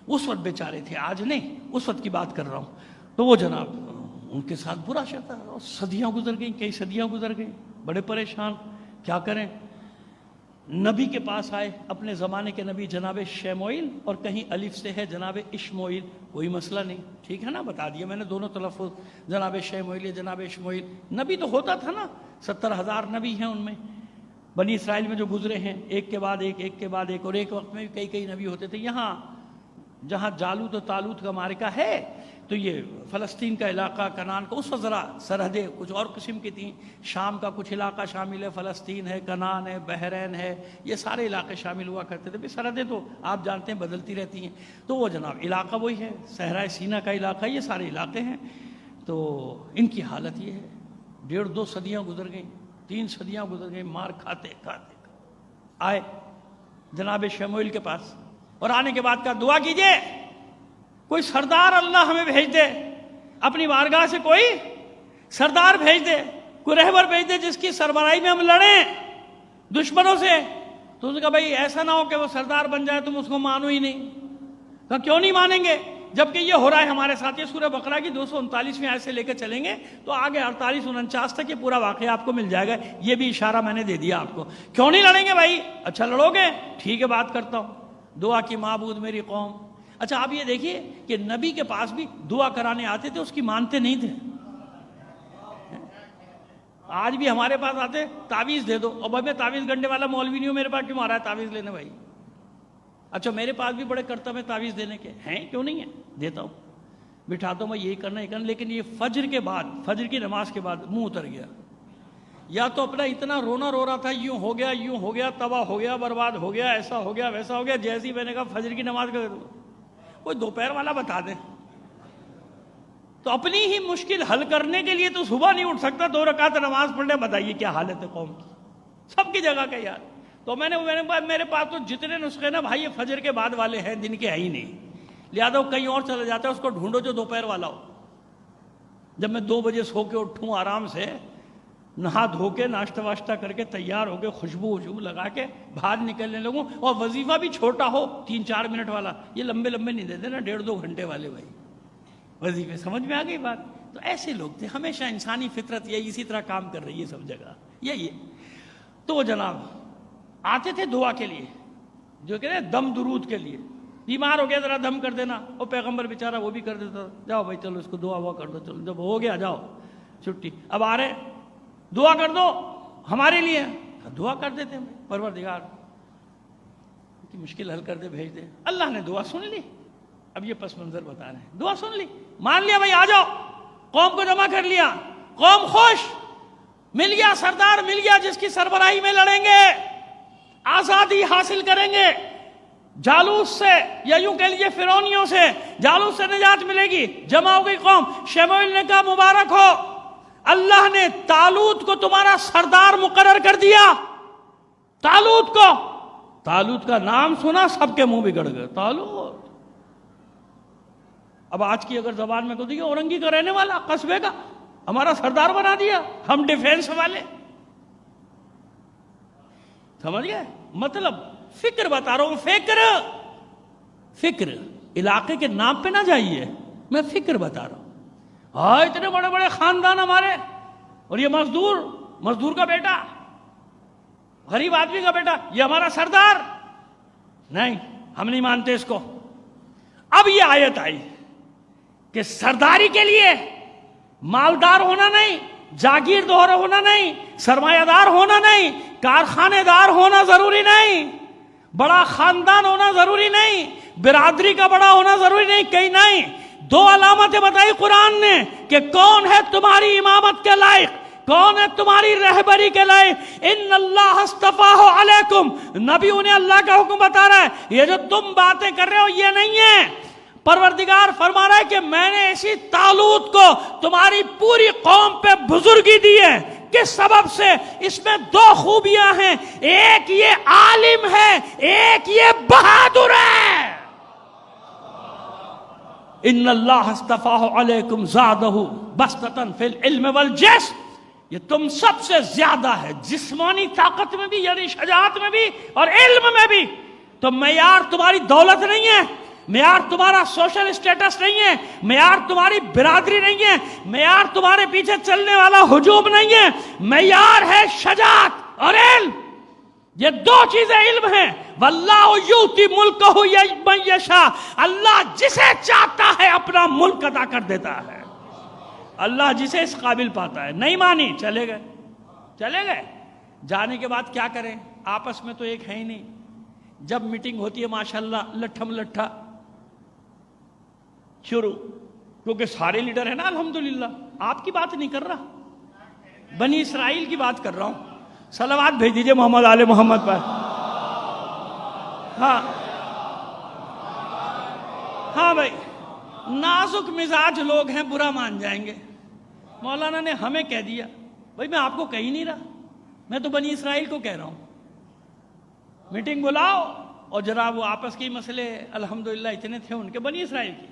اس وقت بیچارے تھے، آج نہیں، اس وقت کی بات کر رہا ہوں۔ تو وہ جناب ان کے ساتھ برا شتا، اور صدیاں گزر گئیں، کئی صدیاں گزر گئیں، بڑے پریشان، کیا کریں؟ نبی کے پاس آئے، اپنے زمانے کے نبی جناب شموئیل، اور کہیں الف سے ہے جناب اشموئیل، کوئی مسئلہ نہیں، ٹھیک ہے نا، بتا دیا میں نے دونوں تلفظ، جناب شموئیل یا جناب اشموئیل۔ نبی تو ہوتا تھا نا، 70,000 نبی ہیں ان میں، بنی اسرائیل میں جو گزرے ہیں، ایک کے بعد ایک، ایک کے بعد ایک، اور ایک وقت میں بھی کئی نبی ہوتے تھے۔ یہاں جہاں جالوت و طالوت کا معرکہ ہے تو یہ فلسطین کا علاقہ، کنعان کا، اس وقت ذرا سرحدیں کچھ اور قسم کی تھیں، شام کا کچھ علاقہ شامل ہے، فلسطین ہے، کنعان ہے، بحرین ہے، یہ سارے علاقے شامل ہوا کرتے تھے۔ سرحدیں تو آپ جانتے ہیں بدلتی رہتی ہیں، تو وہ جناب علاقہ وہی ہے، صحرائے سینا کا علاقہ، یہ سارے علاقے ہیں۔ تو ان کی حالت یہ ہے، 1.5-2 صدیاں گزر گئیں، 3 صدیاں گزر گئیں، مار کھاتے آئے جناب شموئیل کے پاس، اور آنے کے بعد کہا دعا کیجئے کوئی سردار اللہ ہمیں بھیج دے، اپنی بارگاہ سے کوئی سردار بھیج دے، کوئی رہبر بھیج دے جس کی سربراہی میں ہم لڑیں دشمنوں سے۔ تو اس نے کہا بھائی ایسا نہ ہو کہ وہ سردار بن جائے تم اس کو مانو ہی نہیں۔ کہا کیوں نہیں مانیں گے؟ جبکہ یہ ہو رہا ہے ہمارے ساتھ. یہ سورہ بقرہ کی 239ویں آیت سے لے کے چلیں گے تو آگے 48-49 تک یہ پورا واقعہ آپ کو مل جائے گا. یہ بھی اشارہ میں نے دے دیا آپ کو. کیوں نہیں لڑیں گے بھائی؟ اچھا لڑو گے، ٹھیک ہے بات کرتا ہوں. دعا کی معبود میری قوم. اچھا آپ یہ دیکھیے کہ نبی کے پاس بھی دعا کرانے آتے تھے، اس کی مانتے نہیں تھے. آج بھی ہمارے پاس آتے تعویذ دے دو، اور بھائی میں تعویذ گنڈے والا مولوی نہیں ہوں، میرے پاس کیوں آ رہا ہے تعویذ لینے بھائی؟ اچھا میرے پاس بھی بڑے کرتب ہیں تعویذ دینے کے ہیں، کیوں نہیں ہے؟ دیتا ہوں، بٹھاتا ہوں میں یہی کرنا لیکن یہ فجر کے بعد، فجر کی نماز کے بعد منہ اتر گیا. یا تو اپنا اتنا رونا رو رہا تھا، یوں ہو گیا تباہ ہو گیا برباد ہو گیا، ایسا ہو گیا ویسا ہو گیا. جیسے ہی میں نے کہا فجر کی نماز کا کوئی دوپہر والا بتا دیں تو اپنی ہی مشکل حل کرنے کے لیے تو صبح نہیں اٹھ سکتا، 2 رکعت نماز پڑھنے. بتائیے کیا حالت ہے قوم کی، سب کی جگہ کا یار. تو میرے پاس تو جتنے نسخے نا بھائی یہ فجر کے بعد والے ہیں، دن کے ہے ہی نہیں. لہٰذا وہ کہیں اور چلا جاتا ہے، اس کو ڈھونڈو جو دوپہر والا ہو. جب میں 2 بجے سو کے اٹھوں آرام سے، نہا دھو کے ناشتہ واشتہ کر کے تیار ہو کے خوشبو لگا کے باہر نکلنے لگوں، اور وظیفہ بھی چھوٹا ہو 3-4 منٹ والا. یہ لمبے نہیں دیتے نا 1.5-2 گھنٹے والے بھائی وظیفے. سمجھ میں آ گئی بات؟ تو ایسے لوگ تھے. ہمیشہ انسانی فطرت یہی اسی طرح کام کر رہی ہے سب جگہ، یہی ہے. تو جناب آتے تھے دعا کے لیے، جو کہتے ہیں دم درود کے لیے. بیمار ہو گیا ذرا دم کر دینا، وہ پیغمبر بیچارہ وہ بھی کر دیتا. جاؤ بھائی چلو اس کو دعا کر دو، چلو جب ہو گیا جاؤ چھٹی. اب آ رہے دعا کر دو ہمارے لیے. دعا کر دیتے ہیں پروردگار کی مشکل حل کر دے، بھیج دے. اللہ نے دعا سن لی. اب یہ پس منظر بتا رہے ہیں، دعا سن لی، مان لیا بھائی آ جاؤ. قوم کو جمع کر لیا، قوم خوش، مل گیا سردار، مل گیا جس کی سربراہی میں لڑیں گے، آزادی حاصل کریں گے جالوس سے، یا یوں کہہ لیجیے فرعونیوں سے. جالوس سے نجات ملے گی. جمع ہو گئی قوم. شموئیل نے کہا مبارک ہو، اللہ نے طالوت کو تمہارا سردار مقرر کر دیا. طالوت کو، طالوت کا نام سنا سب کے منہ بگڑ گئے. طالوت اب آج کی اگر زبان میں کو دیکھیں، اورنگی کا رہنے والا، قصبے کا، ہمارا سردار بنا دیا، ہم ڈیفینس والے. سمجھ گئے مطلب؟ فکر بتا رہا ہوں، فکر علاقے کے نام پہ نہ جائیے، میں فکر بتا رہا ہوں. اتنے بڑے بڑے خاندان ہمارے، اور یہ مزدور کا بیٹا، غریب آدمی کا بیٹا، یہ ہمارا سردار. نہیں، ہم نہیں مانتے اس کو. اب یہ آیت آئی کہ سرداری کے لیے مالدار ہونا نہیں، جاگیردار ہونا نہیں، سرمایہ دار ہونا نہیں، کارخانے دار ہونا ضروری نہیں، بڑا خاندان ہونا ضروری نہیں، برادری کا بڑا ہونا ضروری نہیں. کہیں نہیں. 2 علامتیں بتائی قرآن نے کہ کون ہے تمہاری امامت کے لائق، کون ہے تمہاری رہبری کے لائق. ان اللہ اصطفاہ علیکم، نبی انہیں اللہ کا حکم بتا رہا ہے. یہ جو تم باتیں کر رہے ہو یہ نہیں ہے. پروردگار فرما رہا ہے کہ میں نے اسی طالوت کو تمہاری پوری قوم پہ بزرگی دی ہے. کس سبب سے؟ اس میں 2 خوبیاں ہیں، ایک یہ عالم ہے، ایک یہ بہادر ہے. ان اللہ اصطفاہ علیکم زادہ بسطۃ فی العلم والجسم. یہ تم سب سے زیادہ ہے جسمانی طاقت میں بھی، یعنی شجاعت میں بھی، اور علم میں بھی. تو معیار تمہاری دولت نہیں ہے، معیار تمہارا سوشل اسٹیٹس نہیں ہے، معیار تمہاری برادری نہیں ہے، معیار تمہارے پیچھے چلنے والا ہجوم نہیں ہے. معیار ہے شجاعت اور علم. یہ 2 چیزیں علم ہیں. واللہ یؤتی ملکہ من یشاء، اللہ جسے چاہتا ہے اپنا ملک عطا کر دیتا ہے. اللہ جسے اس قابل پاتا ہے. نہیں مانی، چلے گئے. جانے کے بعد کیا کریں؟ آپس میں تو ایک ہے ہی نہیں. جب میٹنگ ہوتی ہے ماشاءاللہ لٹھم لٹھا شروع، کیونکہ سارے لیڈر ہیں نا الحمدللہ. آپ کی بات نہیں کر رہا، بنی اسرائیل کی بات کر رہا ہوں. صلوات بھیج دیجئے محمد آل محمد پر. ہاں بھائی، نازک مزاج لوگ ہیں، برا مان جائیں گے. مولانا نے ہمیں کہہ دیا. بھائی میں آپ کو کہہ ہی نہیں رہا، میں تو بنی اسرائیل کو کہہ رہا ہوں. میٹنگ بلاؤ، اور جناب وہ آپس کے مسئلے الحمدللہ اتنے تھے ان کے بنی اسرائیل کے،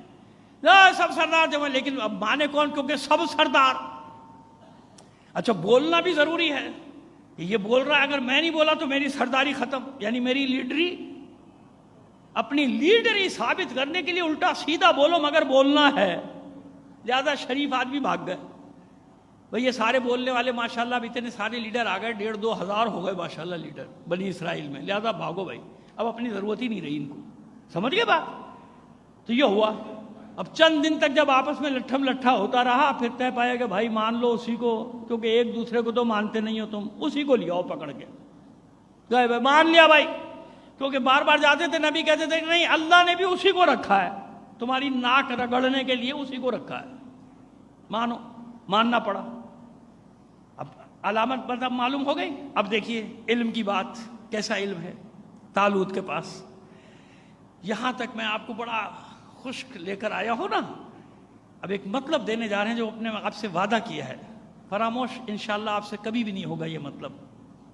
سب سردار جمع. لیکن اب مانے کون؟ کیونکہ سب سردار. اچھا بولنا بھی ضروری ہے. یہ بول رہا ہے، اگر میں نہیں بولا تو میری سرداری ختم، یعنی میری لیڈری اپنی لیڈری ثابت کرنے کے لیے الٹا سیدھا بولو مگر بولنا ہے. لہذا شریف آدمی بھاگ گئے. بھئی یہ سارے بولنے والے ماشاءاللہ اب اتنے سارے لیڈر آ گئے, 1,500 2,000 ہو گئے ماشاءاللہ لیڈر بنی اسرائیل میں, لہذا بھاگو بھائی, اب اپنی ضرورت ہی نہیں رہی ان کو. سمجھ گئے بات؟ تو یہ ہوا. اب چند دن تک جب آپس میں لٹھم لٹھا ہوتا رہا, پھر طے پایا کہ بھائی مان لو اسی کو, کیونکہ ایک دوسرے کو تو مانتے نہیں ہو تم, اسی کو لیاؤ پکڑ کے. گئے بھائی, مان لیا بھائی, کیونکہ بار بار جاتے تھے نبی کہتے تھے نہیں اللہ نے بھی اسی کو رکھا ہے, تمہاری ناک رگڑنے کے لیے اسی کو رکھا ہے. مانو, ماننا پڑا. اب علامت مطلب معلوم ہو گئی. اب دیکھیے علم کی بات, کیسا علم ہے طالوت کے پاس. یہاں تک میں آپ کو بڑا خشک لے کر آیا ہوں نا. اب ایک مطلب دینے جا رہے ہیں جو اپنے آپ سے وعدہ کیا ہے, فراموش انشاءاللہ آپ سے کبھی بھی نہیں ہوگا. یہ مطلب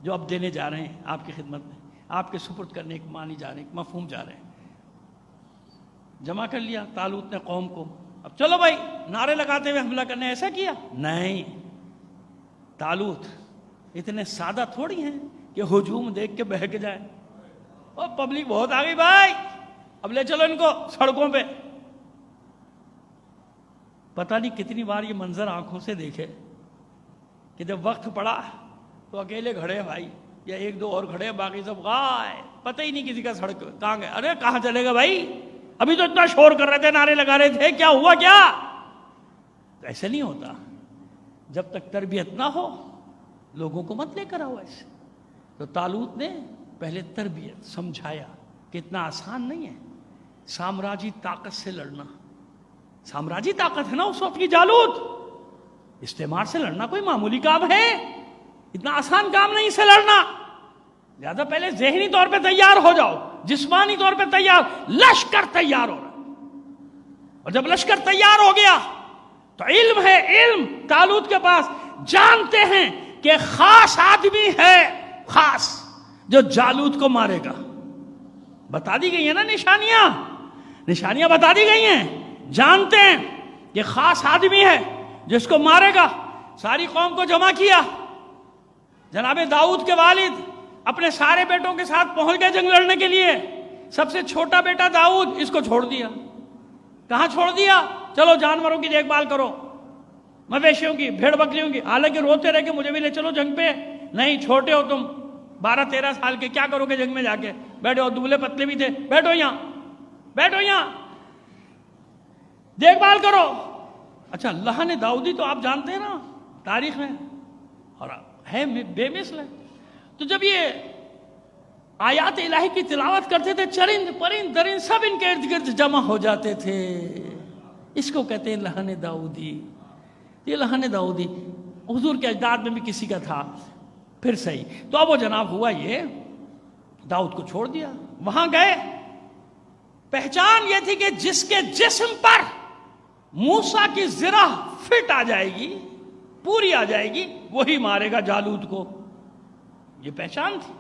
جو اب دینے جا رہے ہیں آپ کی خدمت میں, آپ کے سپرد کرنے ایک معنی جا رہے ہیں, ایک مفہوم جا رہے ہیں. جمع کر لیا طالوت نے قوم کو. اب چلو بھائی نعرے لگاتے ہوئے حملہ کرنے, ایسا کیا نہیں. طالوت اتنے سادہ تھوڑی ہیں کہ ہجوم دیکھ کے بہک جائے. اور پبلک بہت آ گئی بھائی, اب لے چلو ان کو سڑکوں پہ. پتہ نہیں کتنی بار یہ منظر آنکھوں سے دیکھے کہ جب وقت پڑا تو اکیلے کھڑے بھائی, یا ایک دو اور کھڑے, باقی سب غائب, پتہ ہی نہیں کسی کا سڑک کہاں گئے. ارے کہاں چلے گا بھائی, ابھی تو اتنا شور کر رہے تھے, نعرے لگا رہے تھے, کیا ہوا کیا؟ تو ایسے نہیں ہوتا. جب تک تربیت نہ ہو لوگوں کو مت لے کر آؤ ایسے. تو طالوت نے پہلے تربیت سمجھایا کہ اتنا آسان نہیں ہے سامراجی طاقت سے لڑنا. سامراجی طاقت ہے نا اس وقت کی جالوت, استعمار سے لڑنا کوئی معمولی کام ہے, اتنا آسان کام نہیں سے لڑنا. لہذا پہلے ذہنی طور پہ تیار ہو جاؤ, جسمانی طور پہ تیار. لشکر تیار ہو رہا, اور جب لشکر تیار ہو گیا تو علم ہے, علم طالوت کے پاس. جانتے ہیں کہ خاص آدمی ہے, خاص, جو جالوت کو مارے گا. بتا دی گئی ہیں نا نشانیاں, نشانیاں بتا دی گئی ہیں. جانتے ہیں کہ خاص آدمی ہے جس کو مارے گا. ساری قوم کو جمع کیا. جناب داؤد کے والد اپنے سارے بیٹوں کے ساتھ پہنچ گئے جنگ لڑنے کے لیے. سب سے چھوٹا بیٹا داؤد, اس کو چھوڑ دیا. کہاں چھوڑ دیا؟ چلو جانوروں کی دیکھ بھال کرو, مویشیوں کی, بھیڑ بکریوں کی. حالانکہ روتے رہے کہ مجھے بھی لے چلو جنگ پہ. نہیں, چھوٹے ہو تم, 12-13 سال کے, کیا کرو گے جنگ میں جا کے؟ بیٹھو, دبلے پتلے بھی تھے, بیٹھو یہاں, بیٹھو یہاں, دیکھ بھال کرو. اچھا, اللہ نے داؤدی تو آپ جانتے ہیں نا تاریخ میں, اور ہے بے مثل ہے. تو جب یہ آیات الہی کی تلاوت کرتے تھے, چرند پرند درند سب ان کے ارد گرد جمع ہو جاتے تھے. اس کو کہتے ہیں لہن داؤدی. یہ لہن داؤدی حضور کے اجداد میں بھی کسی کا تھا. پھر صحیح. تو اب وہ جناب ہوا یہ, داؤد کو چھوڑ دیا. وہاں گئے, پہچان یہ تھی کہ جس کے جسم پر موسیٰ کی زرہ فٹ آ جائے گی, پوری آ جائے گی, وہی مارے گا جالوت کو. یہ پہچان تھی,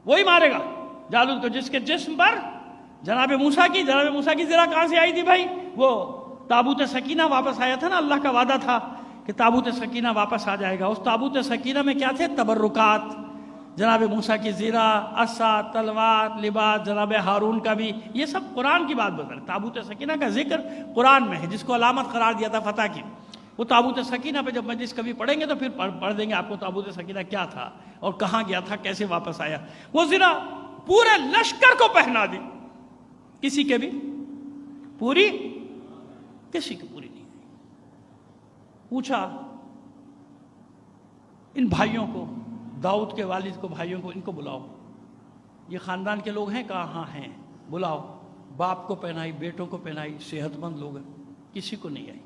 وہی مارے گا جالوت کو. جس کے جسم پر جناب موسیٰ کی زرہ کہاں سے آئی تھی بھائی؟ وہ تابوت سکینہ واپس آیا تھا نا, اللہ کا وعدہ تھا کہ تابوت سکینہ واپس آ جائے گا. اس تابوت سکینہ میں کیا تھے؟ تبرکات, جناب موسیٰ کی زرہ, عصا, تلوار, لباس, جناب ہارون کا بھی. یہ سب قرآن کی بات بتا رہے. تابوت سکینہ کا ذکر قرآن میں ہے, جس کو علامت قرار دیا تھا فتح کی. وہ تابوت سکینہ پہ جب مجلس کبھی پڑھیں گے تو پھر پڑھ دیں گے آپ کو تابوت سکینہ کیا تھا اور کہاں گیا تھا, کیسے واپس آیا. وہ زرہ پورے لشکر کو پہنا دی, کسی کے بھی پوری, کسی کی پوری نہیں. پوچھا ان بھائیوں کو, داؤد کے والد کو, بھائیوں کو, ان کو بلاؤ, یہ خاندان کے لوگ ہیں کہاں؟ ہاں ہیں, بلاؤ. باپ کو پہنائی, بیٹوں کو پہنائی, صحت مند لوگ ہیں, کسی کو نہیں آئی.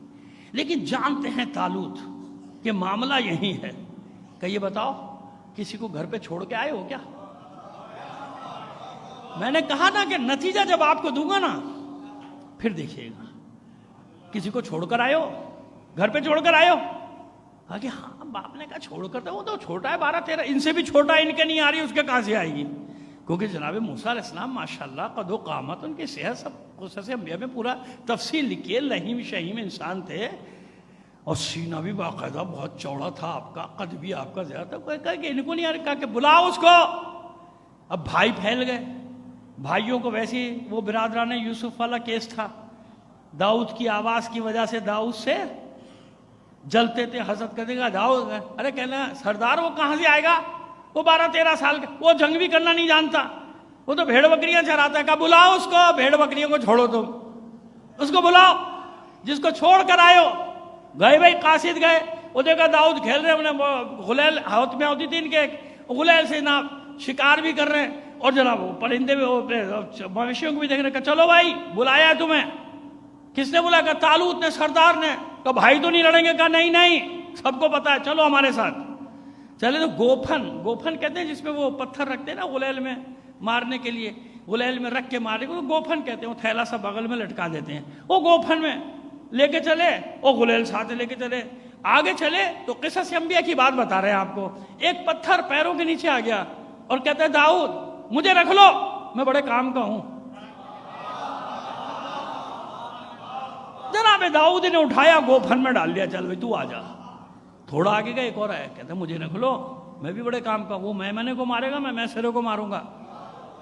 لیکن جانتے ہیں طالوت کہ معاملہ یہی ہے. کہ یہ بتاؤ کسی کو گھر پہ چھوڑ کے آئے ہو کیا؟ میں نے کہا نا کہ نتیجہ جب آپ کو دوں گا نا پھر دیکھیے گا. کسی کو چھوڑ کر آئے ہو, گھر پہ چھوڑ کر آئے ہو؟ کہا کہ ہاں, باپ نے کہا چھوڑ کر دو, وہ تو چھوٹا ہے 12-13, ان سے بھی چھوٹا ہے, ان کے نہیں آ رہی, اس کے کہاں سے آئے گی؟ کیونکہ جناب موسیٰ علیہ السلام ماشاءاللہ قد و قامت, ان کی صحت سب قصص انبیاء میں پورا تفصیل لکھی ہے, لہیم شہیم انسان تھے, اور سینہ بھی باقاعدہ بہت چوڑا تھا آپ کا, قد بھی آپ کا زیادہ تھا. کہا کہ ان کو نہیں آ رہا, کہا کہ بلاؤ اس کو. اب بھائی پھیل گئے بھائیوں کو ویسے وہ برادران یوسف والا کیس تھا، داؤد کی آواز کی وجہ سے داؤد سے جلتے تھے، حسد کرتے گا داؤد، ارے کہنا سردار وہ کہاں سے آئے گا، وہ 12-13 سال کا، وہ جنگ بھی کرنا نہیں جانتا، وہ تو بھیڑ بکریاں چراتا ہے۔ کہا بلاؤ اس کو، بھیڑ بکریوں کو چھوڑو، تم اس کو بلاؤ جس کو چھوڑ کر آئے ہو۔ گئے بھائی، قاصد گئے، وہ دیکھا داؤد کھیل رہے، انہیں غلیل ہاتھ میں ہوتی تھی ان کے، غلیل سے نا شکار بھی کر رہے ہیں، اور جناب وہ پرندے بھی مویشیوں کو بھی دیکھ رہے۔ کہا چلو بھائی بلایا ہے تمہیں۔ کس نے بلایا؟ کہا طالوت نے، سردار نے۔ کہا بھائی تو نہیں لڑیں گے؟ کہا نہیں نہیں، سب کو پتا ہے، چلو ہمارے ساتھ۔ چلے تو گوپھن کہتے ہیں جس میں وہ پتھر رکھتے ہیں نا غلیل میں مارنے کے لیے، غلیل میں رکھ کے مارنے کو گوپھن کہتے ہیں، وہ تھیلا سا بغل میں لٹکا دیتے ہیں، وہ گوپھن میں لے کے چلے، وہ غلیل ساتھ لے کے چلے۔ آگے چلے تو قصص انبیاء کی بات بتا رہے ہیں آپ کو۔ ایک پتھر پیروں کے نیچے آ گیا اور کہتا ہے داؤد مجھے رکھ لو، میں بڑے کام کا ہوں۔ جناب داؤد نے اٹھایا، گوپھن میں ڈال دیا، چل بھائی تو آ جا۔ تھوڑا آگے گئے، ایک اور آیا، کہتا ہے مجھے رکھ لو، میں بھی بڑے کام کا، وہ میں کو مارے گا، میں سرے کو ماروں گا،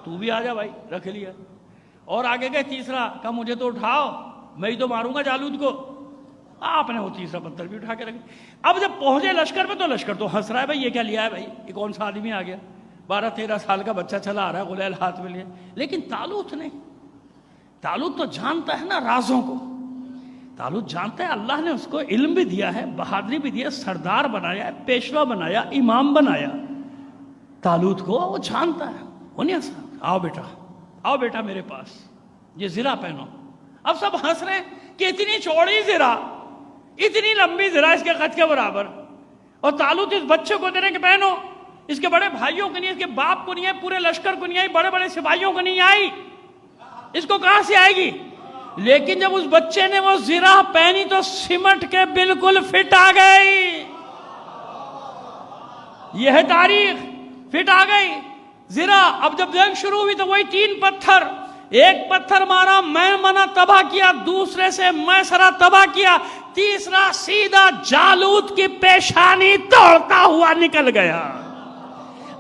تو بھی آ جا بھائی، رکھ لیا۔ اور آگے گئے، تیسرا، کہا مجھے تو اٹھاؤ، میں ہی تو ماروں گا جالود کو۔ آپ نے وہ تیسرا پتھر بھی اٹھا کے رکھ۔ اب جب پہنچے لشکر میں تو لشکر تو ہنس رہا ہے، بھائی یہ کیا لیا ہے بھائی، یہ کون سا آدمی آ گیا، 12-13 سال کا بچہ چلا آ رہا ہے، غلیل ہاتھ میں لیا۔ لیکن طالوت نہیں، طالوت تو جانتا ہے نا رازوں کو، طالوت جانتا ہے اللہ نے اس کو علم بھی دیا ہے، بہادری بھی دیا، سردار بنایا ہے، پیشوا بنایا، امام بنایا۔ طالوت کو وہ جانتا ہے، وہ نہیں ہنسا۔ آؤ بیٹا میرے پاس، یہ زرہ پہنو۔ اب سب ہنس رہے ہیں کہ اتنی چوڑی زرہ، اتنی لمبی زرہ اس کے قد کے برابر، اور طالوت اس بچے کو دے رہے کہ پہنو۔ اس کے بڑے بھائیوں کو نہیں، اس کے باپ کو نہیں ہے، پورے لشکر کو نہیں آئی، بڑے بڑے سپاہیوں کو نہیں آئی، اس کو کہاں سے آئے گی؟ لیکن جب اس بچے نے وہ زرہ پہنی تو سمٹ کے بالکل فٹ آ گئی۔ یہ ہے تاریخ، فٹ آ گئی زرہ۔ اب جب جنگ شروع ہوئی تو وہی 3 پتھر، ایک پتھر مارا میں منا تباہ کیا، دوسرے سے میں سرا تباہ کیا، تیسرا سیدھا جالوت کی پیشانی توڑتا ہوا نکل گیا۔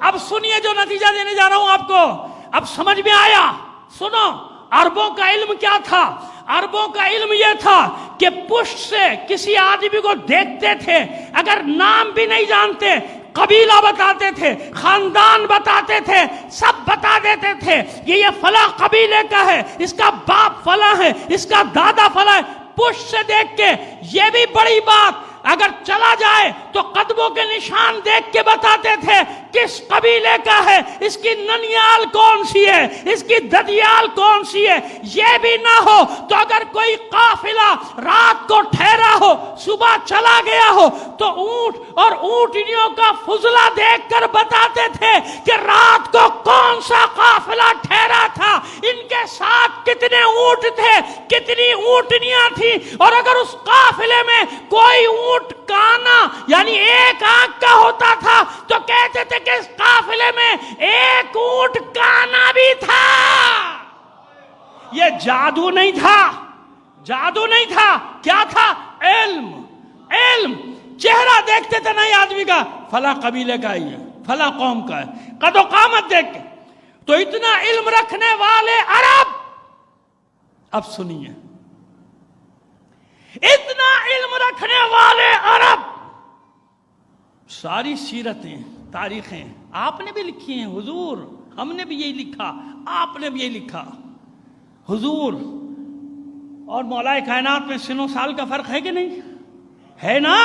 اب سنیے جو نتیجہ دینے جا رہا ہوں آپ کو، اب سمجھ میں آیا؟ سنو، عربوں کا علم کیا تھا؟ عربوں کا علم یہ تھا کہ پشت سے کسی آدمی کو دیکھتے تھے، اگر نام بھی نہیں جانتے قبیلہ بتاتے تھے، خاندان بتاتے تھے، سب بتا دیتے تھے کہ یہ فلاں قبیلے کا ہے، اس کا باپ فلاں ہے، اس کا دادا فلاں ہے۔ پشت سے دیکھ کے، یہ بھی بڑی بات، اگر چلا جائے تو قدموں کے نشان دیکھ کے بتاتے تھے کس قبیلے کا ہے، اس کی ننیال کون سی ہے، اس کی ددیال کون سی ہے۔ یہ بھی نہ ہو تو اگر کوئی قافلہ رات کو ٹھہرا ہو، صبح چلا گیا ہو، تو اونٹ اور اونٹنیوں کا فضلہ دیکھ کر بتاتے تھے کہ رات کو کون سا قافلہ ٹھہرا تھا، ان کے ساتھ کتنے اونٹ تھے، کتنی اونٹنیاں تھیں، اور اگر اس قافلے میں کوئی اونٹ کانا یعنی ایک آنکھ کا ہوتا تھا تو کہتے تھے کہ اس قافلے میں ایک اونٹ کانا بھی تھا۔ یہ جادو نہیں تھا، جادو نہیں تھا، کیا تھا؟ علم۔ علم، چہرہ دیکھتے تھے نہیں آدمی کا، فلاں قبیلے کا ہی ہے، فلاں قوم کا ہے، قد و قامت دیکھ کے۔ تو اتنا علم رکھنے والے عرب، اب سنیے، اتنا علم رکھنے والے عرب، ساری سیرتیں، تاریخیں آپ نے بھی لکھی ہیں حضور، ہم نے بھی یہی لکھا، آپ نے بھی یہی لکھا حضور، اور مولا کائنات میں سن و سال کا فرق ہے کہ نہیں ہے؟ نا،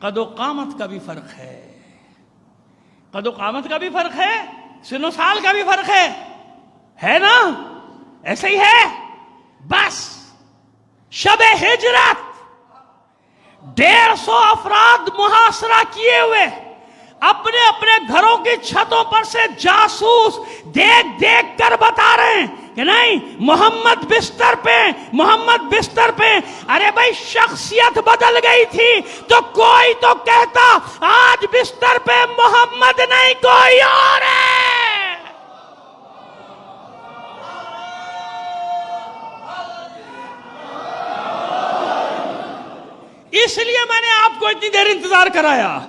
قد و قامت کا بھی فرق ہے، قد و قامت کا بھی فرق ہے، سن و سال کا بھی فرق ہے نا، ایسے ہی ہے۔ بس شب ہجرت 150 افراد محاصرہ کیے ہوئے، اپنے اپنے گھروں کی چھتوں پر سے جاسوس دیکھ دیکھ کر بتا رہے ہیں کہ نہیں محمد بستر پہ، محمد بستر پہ۔ ارے بھائی شخصیت بدل گئی تھی تو کوئی تو کہتا آج بستر پہ محمد نہیں کوئی اور ہے۔ اس لیے میں نے آپ کو اتنی دیر انتظار کرایا،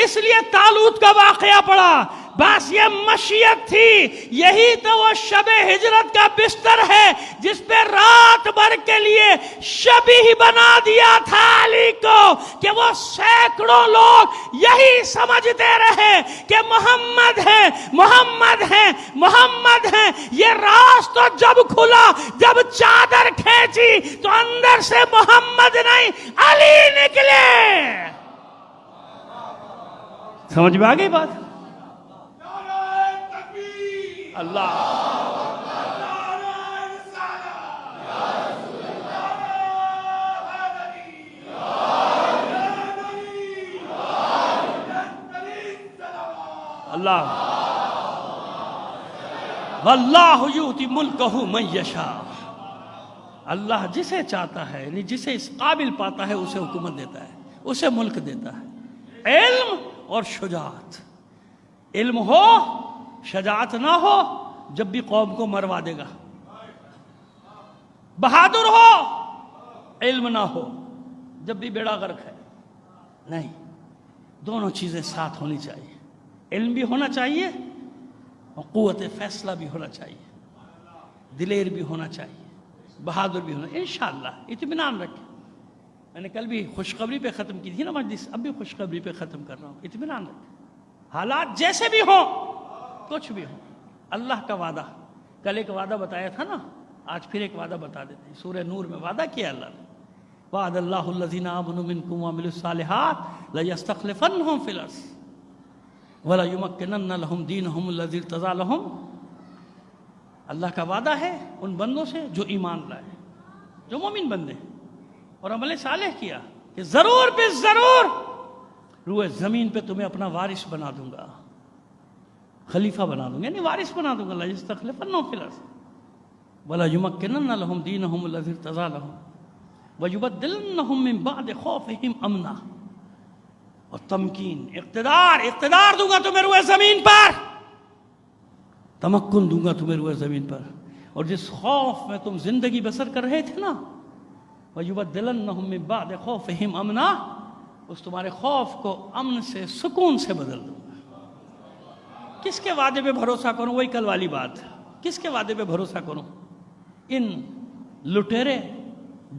اس لیے طالوت کا واقعہ پڑھا۔ بس یہ مشیت تھی، یہی تو وہ شب ہجرت کا بستر ہے جس پہ رات بھر کے لیے شبیہ بنا دیا تھا علی کو، کہ وہ سینکڑوں لوگ یہی سمجھتے رہے کہ محمد ہے، محمد ہے، محمد ہے۔ یہ راز تو جب کھلا، جب چادر کھینچی تو اندر سے محمد نہیں علی نکلے۔ سمجھ میں آ گئی بات؟ اللہ اللہ واللہ یؤتی ملکہ من یشاء، اللہ جسے چاہتا ہے، یعنی جسے اس قابل پاتا ہے اسے حکومت دیتا ہے، اسے ملک دیتا ہے۔ علم اور شجاعت، علم ہو شجاعت نہ ہو جب بھی قوم کو مروا دے گا، بہادر ہو علم نہ ہو جب بھی بیڑا غرق ہے، نہیں، دونوں چیزیں ساتھ ہونی چاہیے، علم بھی ہونا چاہیے اور قوت فیصلہ بھی ہونا چاہیے، دلیر بھی ہونا چاہیے، بہادر بھی ہونا، انشاءاللہ اطمینان رکھیں۔ میں نے کل بھی خوشخبری پہ ختم کی تھی نا مجلس، اب بھی خوشخبری پہ ختم کر رہا ہوں، اطمینان رکھیں، حالات جیسے بھی ہوں، کچھ بھی ہو، اللہ کا وعدہ، کل ایک وعدہ بتایا تھا نا، آج پھر ایک وعدہ بتا دیتے ہیں۔ سورہ نور میں وعدہ کیا اللہ نے، وعد اللہ الذین آمنوا منکم وعملوا الصالحات لیستخلفنہم فی الارض ولیمکنن لہم دینہم الذی ارتضی لہم۔ اللہ کا وعدہ ہے ان بندوں سے جو ایمان لائے، جو مومن بندے اور عمل صالح کیا، کہ ضرور بے ضرور روئے زمین پہ تمہیں اپنا وارث بنا دوں گا، خلیفہ بنا دوں گا، یعنی وارث بنا دوں گا، لا یستخلفنہم فی الارض ولا یمکنن لہم دینہم الذی ارتضی لہم ویبدلنہم من بعد خوفہم امنا۔ اور تمکین، اقتدار دوں گا تمہیں روئے زمین پر، تمکن دوں گا تمہیں روئے زمین پر، اور جس خوف میں تم زندگی بسر کر رہے تھے نا، ویبدلنہم من بعد خوفہم امنا، اس تمہارے خوف کو امن سے، سکون سے بدل دوں گا۔ کس کے وعدے پہ بھروسہ کروں؟ وہی کل والی بات، کس کے وعدے پہ بھروسہ کروں؟ ان لٹیرے،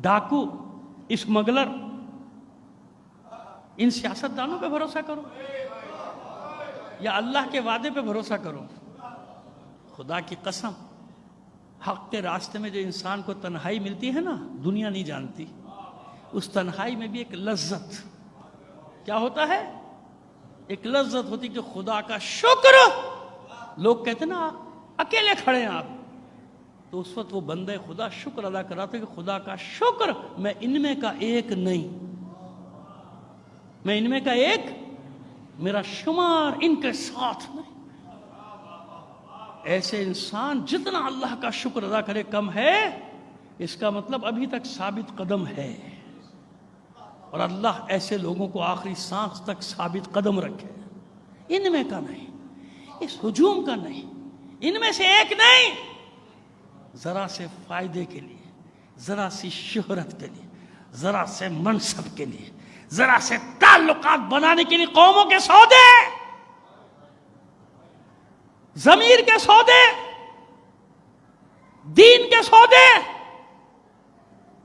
ڈاکو، اسمگلر، ان سیاستدانوں پہ بھروسہ کروں یا اللہ کے وعدے پہ بھروسہ کروں؟ خدا کی قسم، حق کے راستے میں جو انسان کو تنہائی ملتی ہے نا، دنیا نہیں جانتی، اس تنہائی میں بھی ایک لذت، کیا ہوتا ہے؟ ایک لذت ہوتی کہ خدا کا شکر، لوگ کہتے ہیں نا اکیلے کھڑے ہیں آپ، تو اس وقت وہ بندے خدا شکر ادا کر رہا تھا کہ خدا کا شکر، میں ان میں کا ایک نہیں، میں ان میں کا ایک، میرا شمار ان کے ساتھ نہیں۔ ایسے انسان جتنا اللہ کا شکر ادا کرے کم ہے، اس کا مطلب ابھی تک ثابت قدم ہے، اور اللہ ایسے لوگوں کو آخری سانس تک ثابت قدم رکھے، ان میں کا نہیں، اس ہجوم کا نہیں، ان میں سے ایک نہیں، ذرا سے فائدے کے لیے، ذرا سی شہرت کے لیے، ذرا سے منصب کے لیے، ذرا سے تعلقات بنانے کے لیے قوموں کے سودے، ضمیر کے سودے، دین کے سودے،